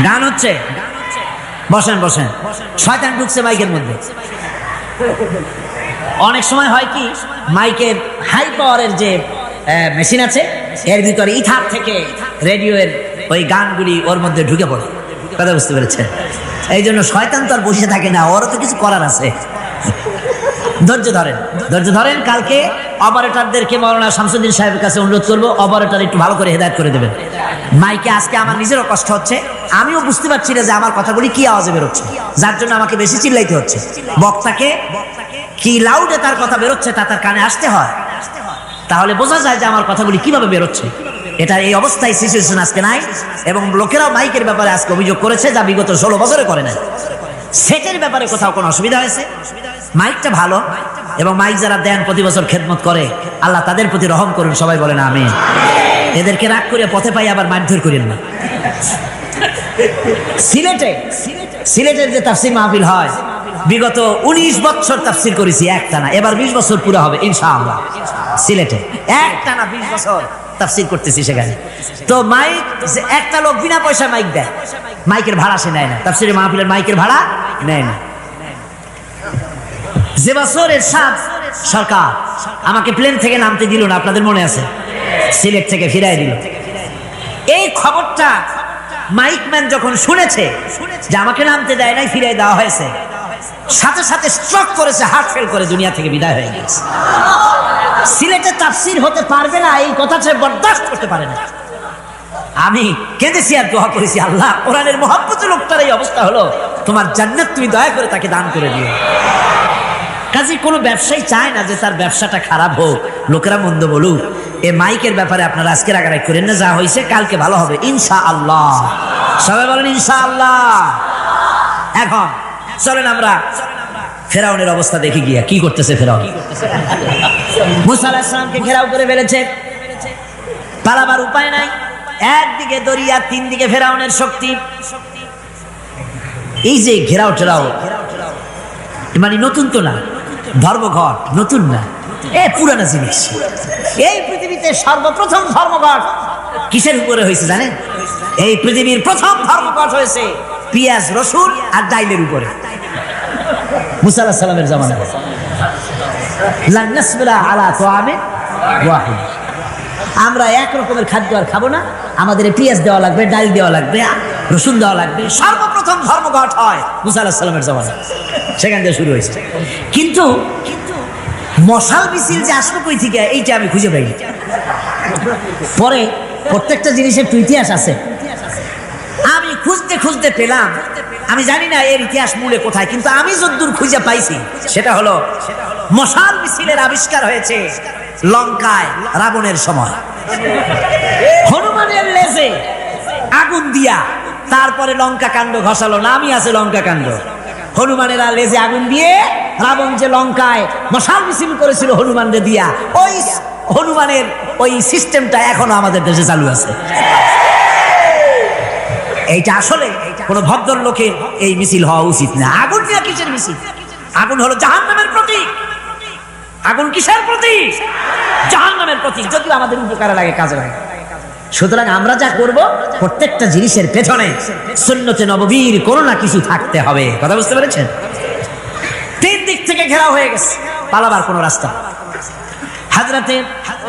গান হচ্ছে, বসেন বসেন। শয়তান ঢুকছে মাইকের মধ্যে। অনেক সময় হয় কি, মাইকের হাই পাওয়ারের যে মেশিন আছে, এর ভিতরে ইথার থেকে রেডিওর ওই গানগুলি ওর মধ্যে ঢুকে পড়ে। কথা বুঝতে পেরেছেন? এই জন্য শয়তান তো আর বসে থাকে না, ওরও তো কিছু করার আছে। ধৈর্য ধরেন, ধৈর্য ধরেন। কালকে অপারেটরদেরকে মাওলানা শামসুদ্দিন সাহেবের কাছে অনুরোধ করবো, অপারেটর একটু ভালো করে হেদায়েত করে দেবেন। মাইকে আজকে আমার নিজেরও কষ্ট হচ্ছে, আমিও বুঝতে পারছি না যে আমার কথাগুলি কি আওয়াজে বেরোচ্ছে, যার জন্য আমাকে বেশি চিল্লাইতে হচ্ছে। বক্তাকে কি লাউডে তার কথা বেরোচ্ছে তা তার কানে আসতে হয়, তাহলে বোঝা যায় যে আমার কথাগুলি কিভাবে বেরোচ্ছে। এটা এই অবস্থায় সিচুয়েশন আজকে নাই, এবং লোকেরাও মাইকের ব্যাপারে আজকে অভিযোগ করেছে যা বিগত 16 বছরে করে নাই। সেটের ব্যাপারে কোথাও কোনো অসুবিধা হয়েছে? মাইকটা ভালো, এবং মাইক যারা দেন প্রতি বছর খেদমত করে, আল্লাহ তাদের প্রতি রহম করুন। সবাই বলেন আমিন। এদেরকে রাগ করে পথে পাই আবার মারধর করেন না। সিলেটের যে তাফসীর মাহফিল হয়, বিগত 19 বছর তাফসীর করেছি একটানা, এবার 20 বছর পুরো হবে ইনশাআল্লাহ। সিলেটে একটানা 20 বছর তাফসীর করতেছি সেখানে। তো মাইক, একটা লোক বিনা পয়সা মাইক দেয়, মাইকের ভাড়া সে নেয় না, তাফসীরের মাহফিলের মাইকের ভাড়া নেয় না। যে বছর এরশাদ সরকার আমাকে প্লেন থেকে নামতে দিল না, আপনাদের মনে আছে, সিলেট থেকে ফিরাই দিল। এই খবরটা মাইকম্যান যখন শুনেছে যে আমাকে নামতে দেয় নাই, ফিরাই দেওয়া হয়েছে, সাথে সাথে স্ট্রোক করেছে, হার্ট ফেল করে দুনিয়া থেকে বিদায় হয়ে গেছে। সিলেটে তাফসীর হতে পারবে না এই কথা সে বরদাস্ত করতে পারে না। আমি কেঁদেছি আর দোয়া করেছি, আল্লাহ কোরআনের মহব্বত লোকটার এই অবস্থা হলো, তোমার জান্নাত তুমি দয়া করে তাকে দান করে দিও। কাজে কোনো ব্যবসায়ী চায় না যে তার ব্যবসাটা খারাপ হোক, লোকেরা মন্দ বলুক। এই মাইকের ব্যাপারে আপনারা আজকে রাগারাগ করেন না, যা হয়েছে কালকে ভালো হবে ইনশাআল্লাহ। সবাই বলেন ইনশাআল্লাহ। এখন চলেন আমরা ফেরাউনের অবস্থা দেখে গিয়া কি করতেছে ফেরাউন। মুসা আলাইহিস সালামকে ঘেরাও করে ফেলেছে, পালাবার উপায় নাই, একদিকে দরিয়া, তিন দিকে ফেরাউনের শক্তি। এই যে ঘেরাও টেরাও মানে নতুন তো না, ধর্মঘট নতুন না, এ পুরানা জিনিস। এই পৃথিবীতে সর্বপ্রথম ধর্মঘট কিসের উপরে হয়েছে জানেন? এই পৃথিবীর প্রথম ধর্মঘট হয়েছে পেঁয়াজ, রসুন আর ডাইলের উপরে। মুসা আলাইহিস সালামের জামানায় লা নাসবিরা আলা তাআমিন ওয়াহিদ, আমরা এক রকমের খাদ্য আর খাবো না, আমাদের পেঁয়াজ দেওয়া লাগবে, ডাল দেওয়া লাগবে, রসুন দেওয়া লাগবে। সর্বপ্রথম ধর্মঘট হয় মুসা আলাইহিস সালামের জামানায়, সেখান থেকে শুরু হয়েছে। কিন্তু মশাল মিছিল যে আসলো কই থেকে, এইটা আমি খুঁজে পাইনি। পরে প্রত্যেকটা জিনিসের একটু ইতিহাস আছে, আমি খুঁজতে খুঁজতে পেলাম। আমি জানি না এর ইতিহাস মূলে কোথায়, কিন্তু আমি যতদূর খুঁজে পাইছি সেটা হলো মশাল মিছিলের আবিষ্কার হয়েছে লঙ্কায় রাবণের সময়। হনুমানের লেজে আগুন দিয়া তারপরে লঙ্কা কাণ্ড ঘষালো, নামই আছে লঙ্কা কাণ্ড। হনুমানেরা লেজে আগুন দিয়ে রাবণ যে লঙ্কায় মশাল মিছিল করেছিল হনুমানরে দিয়া, ওই হনুমানের ওই সিস্টেমটা এখনো আমাদের দেশে চালু আছে। এইটা আসলে কোনো ভদ্রলোকের এই মিছিল হওয়া উচিত না। আগুন নিয়ে কিসের মিছিল? আগুন হলো জাহান্নামের প্রতীক। আগুন কিসের প্রতীক? জাহান্নামের প্রতীক। যদিও আমাদের উপকারে লাগে, কাজে লাগে। সুতরাং আমরা যা করব, প্রত্যেকটা জিনিসের পেছনে সুন্নতে নববীর কোনো না কিছু থাকতে হবে। কথা বুঝতে পেরেছেন? তিন দিক থেকে ঘেরাও হয়ে গেছে, পালাবার কোনো রাস্তা। হযরতে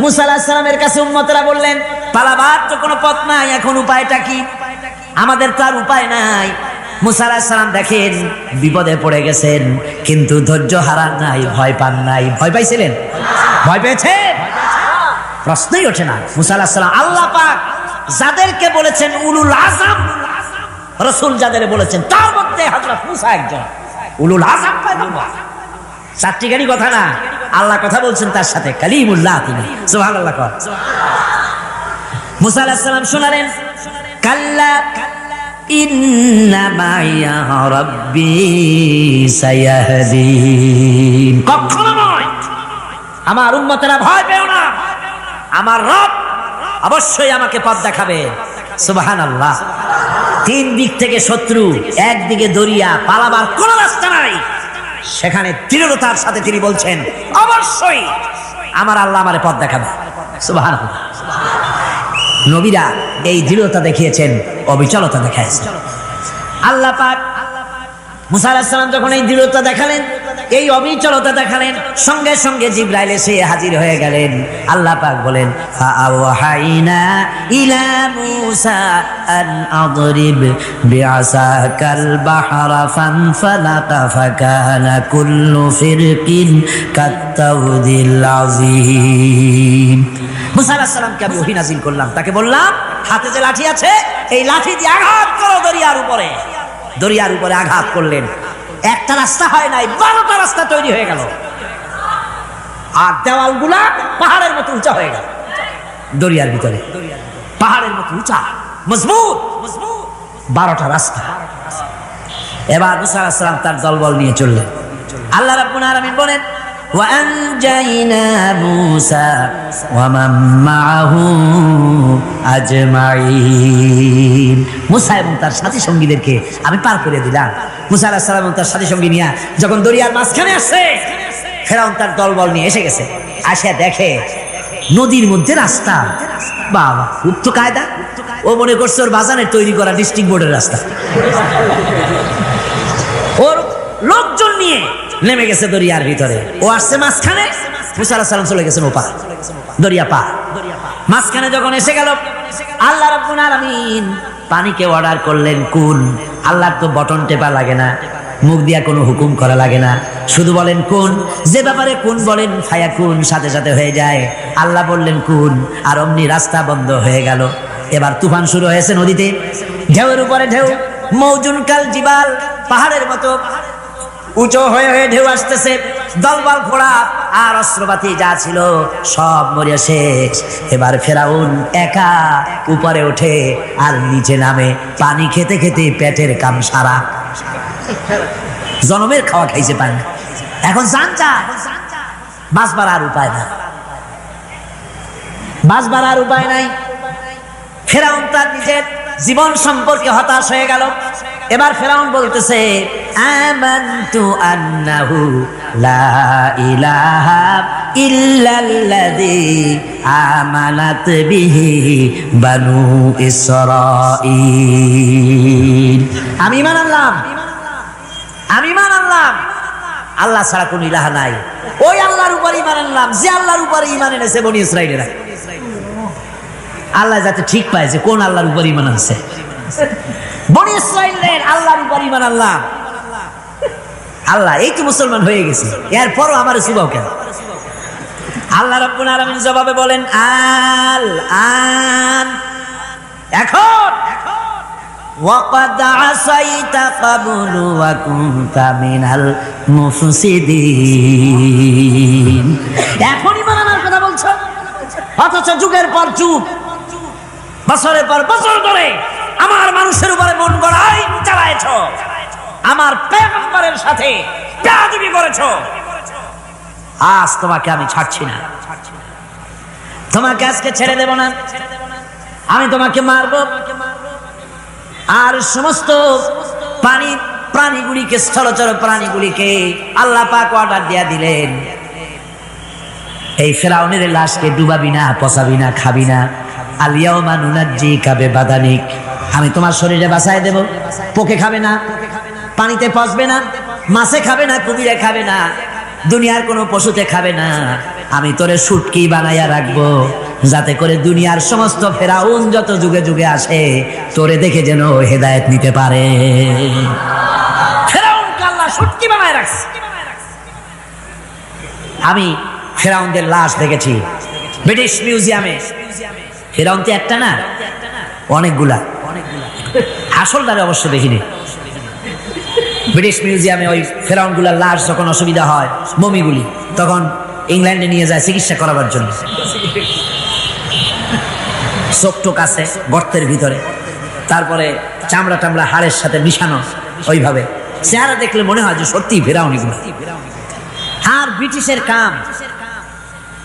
মুসা আলাইহিস সালামের কাছে উম্মতেরা বললেন, পালাবার তো কোনো পথ নাই, এখন উপায়টা কি? আমাদের তো আর উপায় নাই। মুসা আলাইহিস সালাম দেখেন বিপদে পড়ে গেছেন, কিন্তু ধৈর্য হারান নাই, ভয় পান নাই। ভয় পাইছিলেন? ভয় পেয়েছেন? প্রশ্নই ওঠে না। মুসা আলাইহিস সালাম, আল্লাহ পাক যাদেরকে বলেছেন উলুল আযম রাসূল, যাদের বলেছেন তার মধ্যে হযরত মুসা একজন উলুল আযম পয়গম্বর। চারটি গাড়ি কথা না, আল্লাহ কথা বলছেন তার সাথে, কালিমুল্লাহ তিনি। সুবহানাল্লাহ। মুসা আলাইহিস সালাম শোনালেন, কাল্লা ইন্না মাইয়া রাব্বি সায়াহদিন। কখনো নয়, আমার উম্মতেরা ভয় পেও না, আমার রব অবশ্যই আমাকে পথ দেখাবে। সুবহানাল্লাহ। তিন দিক থেকে শত্রু, একদিকে দরিয়া, পালাবার কোনো রাস্তা নাই। সেখানে দৃঢ়তার সাথে তিনি বলছেন, অবশ্যই আমার আল্লাহ আমারে পথ দেখাবে। সুবহানাল্লাহ। নবীরা এই দৃঢ়তা দেখিয়েছেন, অবিচলতা দেখাইছেন। আল্লাহ পাক মুসা আলাইহিস সালাম যখন এই দৃঢ়তা দেখালেন, এই অবিচলতা দেখালেন, সঙ্গে সঙ্গে জিবরাইল এসে হাজির হয়ে গেলেন। আল্লাহ পাক বলেন, ফাআওহাইনা ইলা মুসা আন আদরিব বিআসাকাল বাহরা ফানফালাকা ফাকানা কুল্লু ফিরকিন কাত্তাউদিল আযীম। মুসা আলাইহিস সালামকে আমি ওহী নাযিল করলাম, তাকে বললাম হাতে যে লাঠি আছে, এই লাঠি দিয়ে আঘাত করো দরিয়ার উপরে। দরিয়ার উপরে আঘাত করলেন, একটা রাস্তা হয় নাই, 12টা রাস্তা তৈরি হয়ে গেল। আর দেওয়ালগুলা পাহাড়ের মতো উঁচা হয়ে গেল। দরিয়ার ভিতরে পাহাড়ের মতো উঁচা, মজবুত 12টা রাস্তা। এবার মুসা আলাইহিস সালাম তার দলবল নিয়ে চললেন। আল্লাহ রাব্বুল আলামিন বলেন, وأنجينا موسى ومن معه أجمعين মুসা এবং তার সাথী সঙ্গীদেরকে আমি পার করে দিলাম। মুসা আলাইহিস সালাম এবং তার সাথী সঙ্গী নিয়ে যখন দরিয়ার মাঝখানে আসছে, ফেরাউন তার দলবল নিয়ে এসে গেছে। আসিয়া দেখে নদীর মধ্যে রাস্তা। বাবা, খুব তো কায়দা। ও মনে করছে ওর বাজানের তৈরি করা ডিস্ট্রিক্ট বোর্ডের রাস্তা। ওর লোকজন নিয়ে নেমে গেছে দরিয়ার ভিতরে। ও আসছে মাঝখানে, মুসা আলাইহিস সালাম চলে গেছেন ওপার, দরিয়া পার। মাঝখানে যখন এসে গেল, আল্লাহ রাব্বুল আলামিন পানিকে অর্ডার করলেন কুন। আল্লাহর তো বটন টেপা লাগে না, মুখ দিয়া কোনো হুকুম করা লাগে না, শুধু বলেন কুন। যে ব্যাপারে কুন বলেন ফায়াকুন, সাথে সাথে হয়ে যায়। আল্লাহ বললেন কুন, আর অমনি রাস্তা বন্ধ হয়ে গেল। এবার তুফান শুরু হয়েছে নদীতে, ঢেউয়ের উপরে ঢেউ, মৌজুন কাল জিবাল, পাহাড়ের মতো উঁচু হয়ে হয়ে ঢেউ আসতেছে। দলবল ঘোড়া আর অস্ত্রপাতি যা ছিল সব মরে শেষ। এবার ফেরাউন একা উপরে ওঠে আর নিচে নামে, পানি খেতে খেতে পেটের কাম সারা। জনমের খাওয়া খাইছে পানি, এখন জান চায়। বাঁচবার আর উপায় না, বাঁচবার আর উপায় নাই। ফেরাউন তার নিজের জীবন সম্পর্কে হতাশ হয়ে গেল। এবার ফেরাউন বলতেছে, আমানতু আন্নাহু লা ইলাহা ইল্লাল্লাযী আমানাত বিহি বানু ইসরাঈল। আমি ঈমান আনলাম, আমি ঈমান আনলাম আল্লাহ ছাড়া কোনো ইলাহ নাই। ওই আল্লাহর উপর ঈমান আনলাম যে আল্লাহর উপর ঈমান এনেছে বনি ইসরাঈলেরা। আল্লাহ যাতে ঠিক পায় যে কোন আল্লাহর উপর ঈমান আনছে। বনি ইসরাঈলের আল্লাহর উপর ঈমান আনলাম। আল্লাহ এই তো মুসলমান হয়ে গেছি, এরপরও আমার সুবাও কেন? আল্লাহ রাব্বুল আলামিন জবাবে বলেন, আল আন, এখন ওয়াকাদ আসাইতা ক্বাবলু ওয়া কুনতা মিনাল মুফসিদিন। এখন ঈমান আনার কথা বলছো, অথচ যুগের পর যুগ, বছরের পর বছর ধরে আমার মানুষের উপরে মন গড়াই চালাইছো, আমার পয়গম্বরের সাথে বেয়াদবি করেছো। আজ তোমাকে আমি ছাড়ছি না, তোমাকে আজকে ছেড়ে দেব না। আমি তোমাকে মারব। আর সমস্ত প্রাণীগুলিকে, স্থলচর প্রাণীগুলিকে আল্লাহ পাক অর্ডার দিয়া দিলেন, এই ফেরাউনের লাশকে ডুবাবি না, পচাবি না, খাবি না। আল ইয়াউমা নুনাজ্জিকা বিবাদানিক, আমি তোমার শরীরে বাঁচায় দেব। পোকে খাবে না, পানিতে পচবে না, মাছে খাবে না, কুমিরে খাবে না, দুনিয়ার কোনো পশুতে খাবে না। আমি তোরে শুটকি বানাইয়া রাখবো, যাতে করে দুনিয়ার সমস্ত ফেরাউন যত যুগে যুগে আসে তোরে দেখে যেন হেদায়েত নিতে পারে। ফেরাউনকে আল্লাহ শুটকি বানায় রাখছে। আমি ফেরাউনদের লাশ দেখেছি ব্রিটিশ মিউজিয়ামে। ফেরাউন তো একটা না, অনেকগুলা। আসলটারে অবশ্য দেখিনি। ব্রিটিশ মিউজিয়ামে ওই ফেরাউনগুলার লাশ যখন অসুবিধা হয়, মমিগুলি, তখন ইংল্যান্ডে নিয়ে যায় চিকিৎসা করাবার জন্য। চোখ টোক আছে গর্তের ভিতরে, তারপরে চামড়া টামড়া হাড়ের সাথে মিশানো, ওইভাবে চেহারা দেখলে মনে হয় যে সত্যি ফেরাউনিগুলো। আর ব্রিটিশের কাম,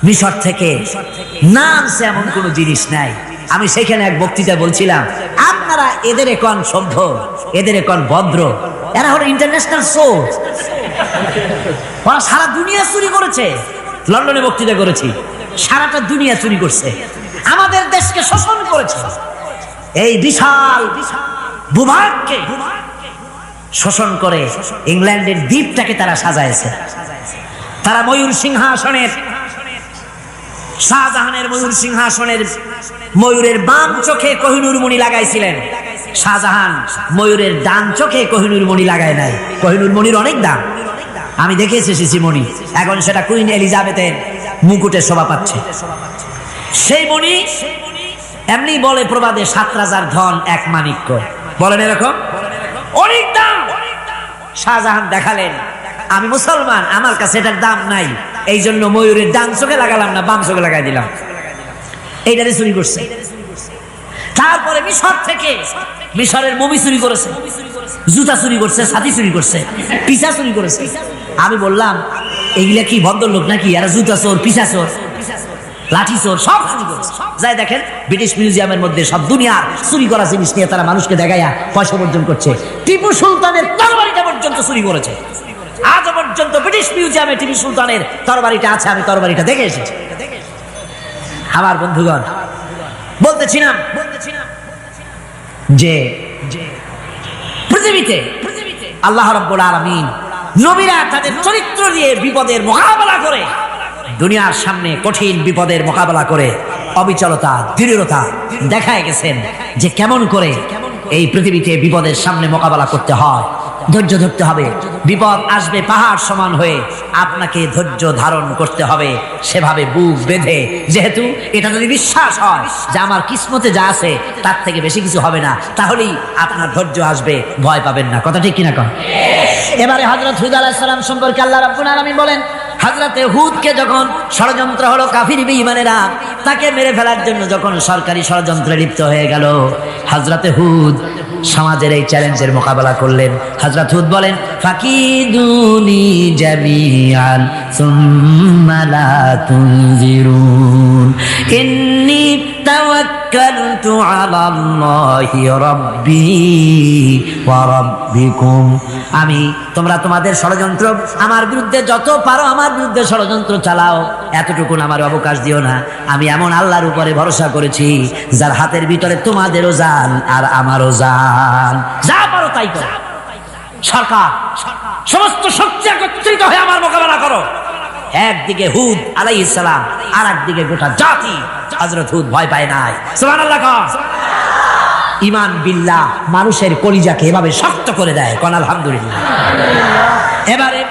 মিশর থেকে নামছে এমন কোনো জিনিস নাই। আমি সেখানে এক বক্তৃতা বলছিলাম, আপনারা এদের এখন সভ্য, এদের এখন ভদ্র, এরা হলো ইন্টারন্যাশনাল সোর্স। ওরা সারা দুনিয়া চুরি করেছে। লন্ডনে বক্তৃতা করেছি, সারাটা দুনিয়া চুরি করছে, আমাদের দেশকে শোষণ করেছে। এই বিশাল ভূভাগকে শোষণ করে ইংল্যান্ডের দ্বীপটাকে তারা সাজাইছে। তারা ময়ূর সিংহাসনের, শাহজাহানের ময়ূর সিংহাসনের ময়ূরের বাম চোখে কোহিনূর মণি লাগাইছিলেন। শাহজাহান ময়ূরের ডান চোখে কোহিনূর মণি লাগায় নাই। কোহিনূর মণির অনেক দাম, আমি দেখে এসেছি মণি। এখন সেটা কুইন এলিজাবেথের মুকুটে শোভা পাচ্ছে। সেই মণি এমনি বলে প্রবাদে ৭ রাজার ধন ১ মাণিক্য, বলেন এরকম অনেক দাম। শাহজাহান দেখালেন, আমি মুসলমান, আমার কাছে এটার দাম নাই, এই জন্য ময়ূরের ডান চোখে লাগালাম না, বাম চোখে লাগাই দিলাম। এইটারে চুরি করছে। তারপরে মিশর থেকে, মিশরের মমি চুরি করেছে, জুতা চুরি করছে, ছাতি চুরি করছে, পিসা চুরি করেছে। আমি বললাম এইগুলা কি ভদ্রলোক নাকি? এরা জুতা চোর, পিছা চোর, লাঠি চোর, সব চুরি করছে। যাই দেখেন ব্রিটিশ মিউজিয়ামের মধ্যে সব দুনিয়ার চুরি করা জিনিস নিয়ে তারা মানুষকে দেখাইয়া পয়সা অর্জন করছে। টিপু সুলতানের তরবারিটা পর্যন্ত চুরি করেছে। আজ পর্যন্ত ব্রিটিশ মিউজিয়ামে টিপু সুলতানের তরবারিটা আছে, আমি তরবারিটা দেখে এসেছি। আমার বন্ধুগণ, বলতেছিলাম যে পৃথিবীতে আল্লাহ রাব্বুল আলামিন নবীরা তাদের চরিত্র দিয়ে বিপদের মোকাবেলা করে, দুনিয়ার সামনে কঠিন বিপদের মোকাবেলা করে অবিচলতা, দৃঢ়তা দেখায় গেছেন যে কেমন করে এই পৃথিবীতে বিপদের সামনে মোকাবেলা করতে হয়। ধৈর্য ধরতে হবে, বিপদ আসবে পাহাড় সমান হয়ে, আপনাকে ধৈর্য ধারণ করতে হবে সেভাবে বুক বেঁধে। যেহেতু এটা যদি বিশ্বাস হয় যে আমার কিসমতে যা আছে তার থেকে বেশি কিছু হবে না, তাহলেই আপনার ধৈর্য আসবে, ভয় পাবেন না। কথা ঠিক কিনা কন? এবারে হযরত হুদ আলাইহিস সালাম সম্পর্কে আল্লাহ রাব্বুল আলামিন বলেন, হযরতে হুদকে যখন ষড়যন্ত্র হলো, কাফির বেঈমানেরা তাকে মেরে ফেলার জন্য যখন সরকারি ষড়যন্ত্রে লিপ্ত হয়ে গেল, হযরতে হুদ সমাজের এই চ্যালেঞ্জের মোকাবেলা করলেন। হযরত হুদ বলেন, ফাকিদুনি জামিআন সুম্মা লা তুনজিরুন ইন্নী তাওয়াক্কালতু আলাল্লাহি রাব্বি ওয়া রাব্বিকুম। তোমরা তোমাদের ষড়যন্ত্র আমার বিরুদ্ধে যত পারো আমার বিরুদ্ধে ষড়যন্ত্র চালাও, এতটুকু আমার অবকাশ দিও না। আমি এমন আল্লাহর উপরে ভরসা করেছি যার হাতের ভিতরে তোমাদেরও জান আর আমারও জান। যা পারো তাই করো। সরকার সমস্ত শক্তি একত্রিত হয়ে আমার মোকাবেলা করো। একদিকে হুদ আলাইহিস সালাম, আর একদিকে গোটা জাতি। হযরত হুদ ভয় পায় নাই। সুবহানাল্লাহ। ঈমান বিল্লাহ মানুষের কলিজাকে এভাবে শক্ত করে দেয়। কোন আলহামদুলিল্লাহ। এবারে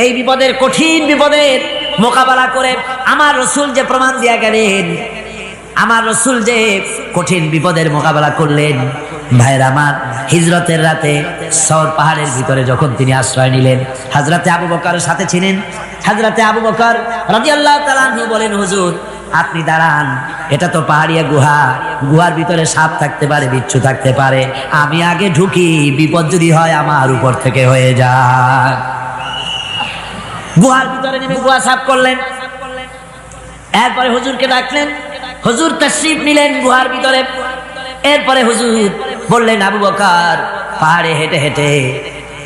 এই বিপদের, কঠিন বিপদের মোকাবেলা করে আমার রাসূল যে প্রমাণ দিয়া গেলেন, আমার রাসূল যে কঠিন বিপদের মোকাবেলা করলেন, ভাইরা আমার, হিজরতের রাতে সওর পাহাড়ের ভিতরে যখন তিনি আশ্রয় নিলেন, হযরতে আবু বকরের সাথে ছিলেন। হযরতে আবু বকর রাদিয়াল্লাহু তাআলা আনহু বলেন, হুজুর আপনি দাঁড়ান, এটা তো পাহাড়িয়া গুহা, গুহার ভিতরে সাপ থাকতে পারে, বিচ্ছু থাকতে পারে, আমি আগে ঢুকি, বিপদ যদি হয় আমার উপর থেকে হয়ে যায়। গুহার ভিতরে নেমে গুহা সাফ করলেন। এরপরে হুজুরকে ডাকলেন, হুজুর তাশরীফ নিলেন গুহার ভিতরে। এরপরে হুজুর বললেন, আবু বকর, পাহাড়ে হেঁটে হেঁটে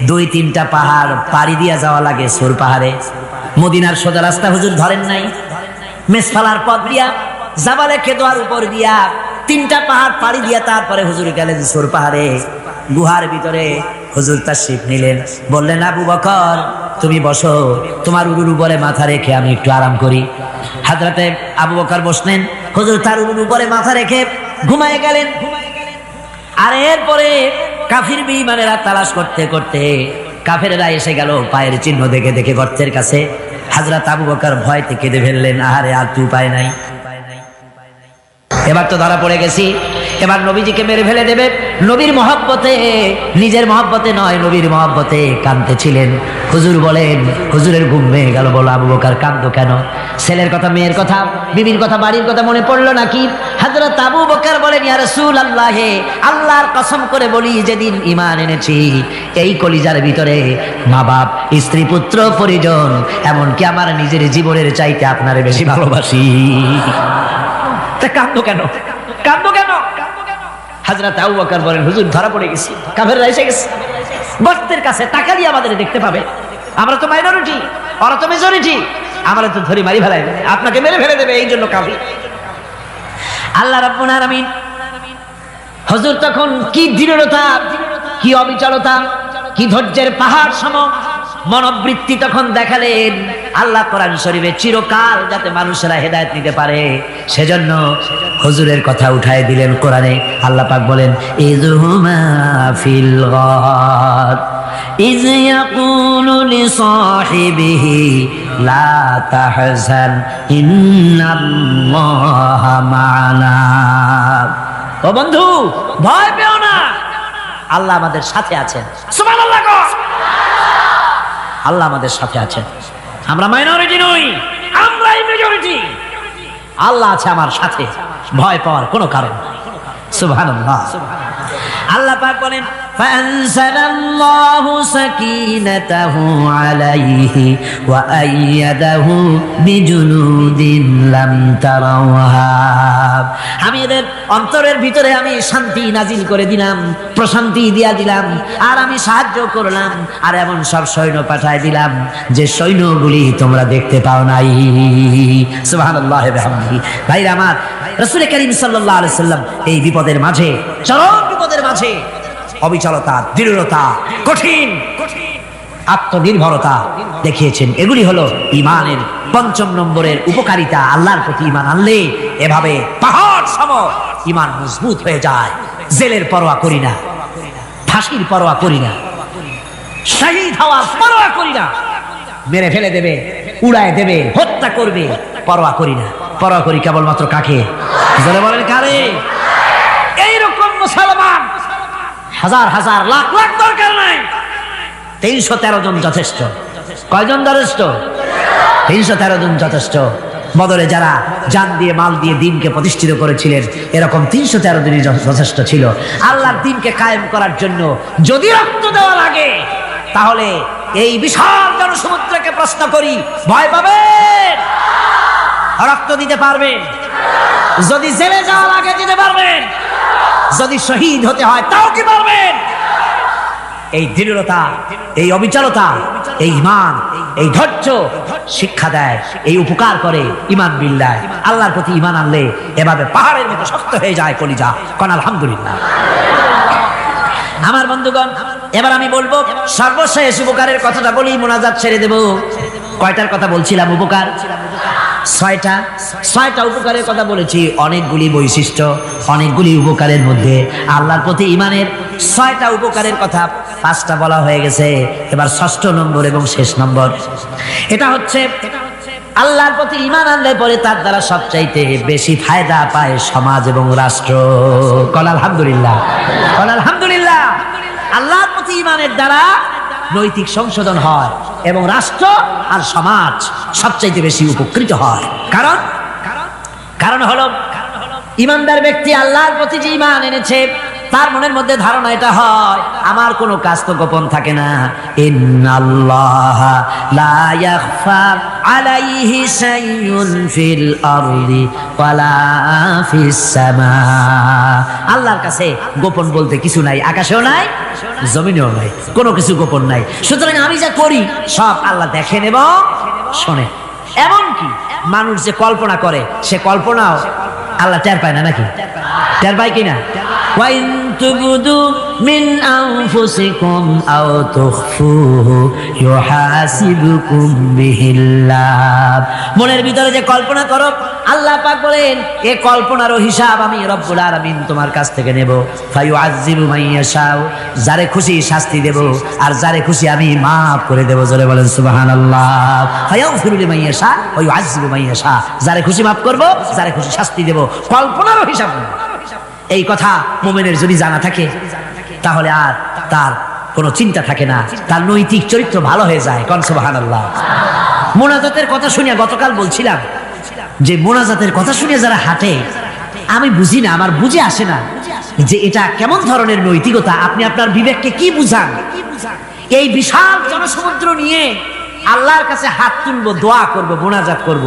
2-3টা পাহাড় পাড়ি দিয়া যাওয়া লাগে সূর পাহাড়ে। মদিনার সোজা রাস্তা হুজুর ধরেন নাই, মেসফালার পথ দিয়া, জাবালে কেদোয়ার উপর দিয়া 3টা পাহাড় পাড়ি দিয়া তারপরে হুজুর গেলেন সূর পাহাড়ে। গুহার ভিতরে হুজুর তাশরীফ নিলেন। বললেন, আবু বকর তুমি বসো, তোমার উরুর উপরে মাথা রেখে আমি একটু আরাম করি। হযরতে আবু বকর বসলেন, হুজুর তার উরুর উপরে মাথা রেখে ঘুমায় গেলেন। আর এরপরে কাফির বেঈমানেরা তালাশ করতে করতে কাফেরেরা এসে গেল পায়ের চিহ্ন দেখে দেখে গর্তের কাছে। হযরত আবু বকর ভয়তে কেঁদে ফেললেন, আহারে আর তুই উপায় নাই, এবার তো ধরা পড়ে গেছি, এবার নবীজিকে মেরে ফেলে দেবে। নবীর মহব্বতে, নিজের মহব্বতে নয়, নবীর মহব্বতে কাঁদতেছিলেন। হুজুর বলেন, হুজুরের ঘুম ভেঙে গেল। বলো, আবু বকর কাঁদো কেন? ছেলের কথা, মেয়ের কথা, বিবির কথা, বাড়ির কথা মনে পড়লো নাকি? হযরত আবু বকর বলেন, ইয়া রাসূলুল্লাহ, আল্লাহর কসম করে বলি, যেদিন ঈমান এনেছি এই কলিজার ভিতরে মা বাপ, স্ত্রী, পুত্র, পরিজন, এমনকি আমার নিজের জীবনের চাইতে আপনারে বেশি ভালোবাসি। তা কাঁদো কেন? কাঁদো কেন? হযরত আবু বকর বলেন, হুজুর ধরা পড়ে গেছি, কাফেররা এসে গেছে, গর্তের কাছে তাকালি আমাদের দেখতে পাবে, আমরা তো মাইনরিটি, ওরা তো মেজরিটি, আমরা তো ধরে মারি ফেলাই দেবে, আপনাকে মেরে ফেলে দেবে, এই জন্য কাফির। আল্লাহ রাব্বুল আলামিন, হুজুর তখন কি দৃঢ়তা, কি অবিচলতা, কি ধৈর্যের পাহাড় সম মনোবৃত্তি তখন দেখালেন। আল্লাহ কোরআন শরীফে চিরকাল যাতে মানুষেরা হেদায়েত নিতে পারে সেজন্য হুজুরের কথা উঠায় দিলেন কোরআনে। আল্লাহ পাক বলেন, ইযহুমা ফিল গার ইয ইয়াকুলু লিসাহিবিহি লা তাহজান ইন্নাল্লাহা মা'ানা। ও বন্ধু, ভয় পেও না, আল্লাহ আমাদের সাথে আছেন। সুবহানাল্লাহ। আল্লাহ আমাদের সাথে আছেন। আমরা মাইনরিটি নই, আমরাই মেজরিটি। আল্লাহ আছে আমার সাথে, ভয় পাওয়ার কোনো কারণ। সুবহানাল্লাহ। আল্লাহ পাক বলেন, فأنزل الله سكينته عليه وأيده بجنود لم تروها আমি এদের অন্তরের ভিতরে আমি শান্তি নাজিল করে দিলাম, প্রশান্তি দিয়া দিলাম, আর আমি সাহায্য করলাম, আর এমন সব সৈন্য পাঠায় দিলাম যে সৈন্যগুলি তোমরা দেখতে পাও নাই। সুবহানাল্লাহ ওয়া বিহামদিহি। ভাইরা আমার, রাসূল করিম সাল্লাল্লাহু আলাইহি সাল্লাম এই বিপদের মাঝে, চরম বিপদের মাঝে অবিচলতা, দৃঢ়তা, কঠিন আত্মনির্ভরতা দেখিয়েছেন। এগুলি হলো ঈমানের ৫ম নম্বরের উপকারিতা। আল্লাহর প্রতি ঈমান আনলে এভাবে পাহাড় সম ঈমান মজবুত হয়ে যায়। জেলের পরোয়া করি না, ফাঁসির পরোয়া করি না, শহীদ হওয়ার পরোয়া করি না, মেরে ফেলে দেবে, উড়ায় দেবে, হত্যা করবে, পরোয়া করি না। পরোয়া করি কেবলমাত্র কাকে? জোরে বলেন কারে? এইরকম মুসলমান হাজার হাজার লাখ লাখ দরকার নাই, ৩১৩ জন যথেষ্ট। কয়জন যথেষ্ট? ৩১৩ জন যথেষ্ট। বদরে যারা জান দিয়ে মাল দিয়ে দ্বীনকে প্রতিষ্ঠিত করেছিলেন, এরকম ৩১৩ জনই যথেষ্ট ছিল আল্লাহর দ্বীনকে কায়েম করার জন্য। যদি রক্ত দেওয়া লাগে তাহলে এই বিশাল জনসমুদ্রকে প্রশ্ন করি, ভয় পাবেন? রক্ত দিতে পারবেন? যদি জেলে যাওয়া লাগে দিতে পারবেন? যদি শহীদ হতে হয় তাও কি পারবেন? এই দৃঢ়তা, এই অবিচলতা, এই ঈমান, এই ধৈর্য শিক্ষা দেয়, এই উপকার করে ঈমান বিল্লাহ। আল্লাহর প্রতি ঈমান আনলে এভাবে পাহাড়ের মতো শক্ত হয়ে যায় কলিজা। কোন আলহামদুলিল্লাহ। আমার বন্ধুগণ, এবার আমি বলবো সর্বশেষ উপকারের কথাটা বলি, মোনাজাত ছেড়ে দেব। কয়টার কথা বলছিলাম? উপকার ছয়টা উপকারের কথা বলেছি। অনেকগুলি বৈশিষ্ট্য, অনেকগুলি উপকারের মধ্যে আল্লাহর প্রতি ঈমানের 6টা উপকারের কথা 5টা বলা হয়ে গেছে। এবার 6ষ্ঠ নম্বর এবং শেষ নম্বর, এটা হচ্ছে আল্লাহর প্রতি ঈমান আনলে পরে তার দ্বারা সবচাইতে বেশি ফায়দা পায় সমাজ এবং রাষ্ট্র। কোন আলহামদুলিল্লাহ, কোন আলহামদুলিল্লাহ। আল্লাহর প্রতি ঈমানের দ্বারা নৈতিক সংশোধন হয় এবং রাষ্ট্র আর সমাজ সবচাইতে বেশি উপকৃত হয়। কারণ হলো ঈমানদার ব্যক্তি আল্লাহর প্রতি যে ঈমান এনেছে তার মনের মধ্যে ধারণা এটা হয়, আমার কোনো কাজ তো গোপন থাকে না। ইন্নাল্লাহা লা ইয়াখফা আলাইহি শাইউন ফিল আরদি ওয়ালা ফিস সামা। আল্লাহর কাছে গোপন বলতে কিছু নাই, আকাশেও নাই, জমিনেও নাই, কোনো কিছু গোপন নাই। সুতরাং আমি যা করি সব আল্লাহ দেখেন এবং শোনেন। এমনকি মানুষ যে কল্পনা করে সে কল্পনাও আল্লাহ টের পায় না, নাকি? টের পায় কিনা? وَإِن تُبْدُوا مِنْ أَنفُسِكُمْ أَوْ تُخْفُوهُ يُحَاسِبْكُم بِهِ اللَّهُ। মনের ভিতরে যে কল্পনা করো, আল্লাহ পাক বলেন এই কল্পনারও হিসাব আমি রব্বুল আলামিন তোমার কাছ থেকে নেব। ফায়ুআযযিবু মান ইয়াশাউ, যারে খুশি শাস্তি দেব আর যারে খুশি আমি maaf করে দেব। জোরে বলেন সুবহানাল্লাহ। ফায়াগফিরু লিমান ইয়াশা ওয়া ইউআযযিবু মান ইয়াশা, যারে খুশি maaf করব, যারে খুশি শাস্তি দেব, কল্পনারও হিসাব নেব। এই কথা মুমিনের যদি জানা থাকে তাহলে আর তার কোনো চিন্তা থাকে না, তার নৈতিক চরিত্র ভালো হয়ে যায়। কোন সুবহানাল্লাহ। মোনাজাতের কথা শুনে গতকাল বলছিলাম যে মোনাজাতের কথা শুনে যারা হাঁটে, আমি বুঝি না, আমার বুঝে আসে না যে এটা কেমন ধরনের নৈতিকতা। আপনি আপনার বিবেককে কি বুঝান? এই বিশাল জনসমুদ্র নিয়ে আল্লাহর কাছে হাত তুলবো, দোয়া করব, মোনাজাত করব,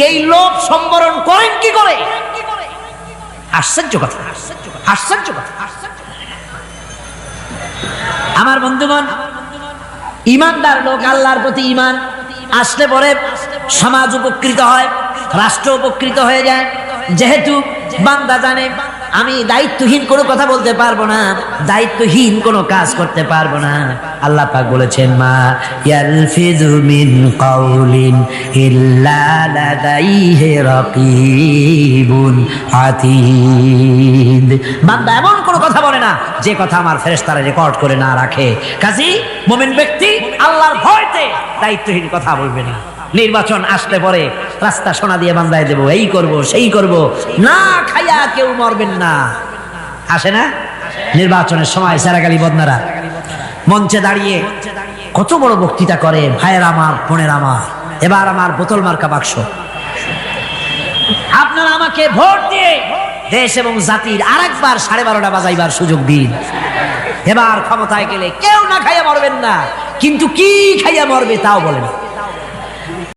এই লোভ সম্বরণ করেন কি করে? আশ্চর্য কথা, আশ্চর্য কথা। আমার বন্ধুগণ, ঈমানদার লোক, আল্লাহর প্রতি ঈমান আসলে পরে সমাজ উপকৃত হয়, রাষ্ট্র উপকৃত হয়ে যায়। যেহেতু বান্দা জানে আমি দায়িত্বহীন কোনো কথা বলতে পারবো না, দায়িত্বহীন কোনো কাজ করতে পারবো না। আল্লাহ পাক বলেছেন, মা ইয়ালফিযু মিন কাউলিন ইল্লা লাদাইহি রাকীবুন আতীদ। বান্দা এমন কোনো কথা বলে না যে কথা আমার ফেরেশতারা রেকর্ড করে না রাখে। কাজী মুমিন ব্যক্তি আল্লাহর ভয়তে দায়িত্বহীন কথা বলবে না। নির্বাচন আসলে পরে রাস্তা সোনা দিয়ে বান্ধায় দেবো, এই করব সেই করব, না খাইয়া কেউ মরবেন না। আসে না নির্বাচনের সময় সারাগালি বদনারা মঞ্চে দাঁড়িয়ে কত বড় বক্তৃতা করে, ভাইয়ের আমার, বোনের আমার, এবার আমার বোতল মার্কা বাক্স, আপনারা আমাকে ভোট দিয়ে দেশ এবং জাতির আরেকবার 12:30 বাজাইবার সুযোগ দিন। এবার ক্ষমতায় গেলে কেউ না খাইয়া মরবেন না, কিন্তু কি খাইয়া মরবে তাও বলেন।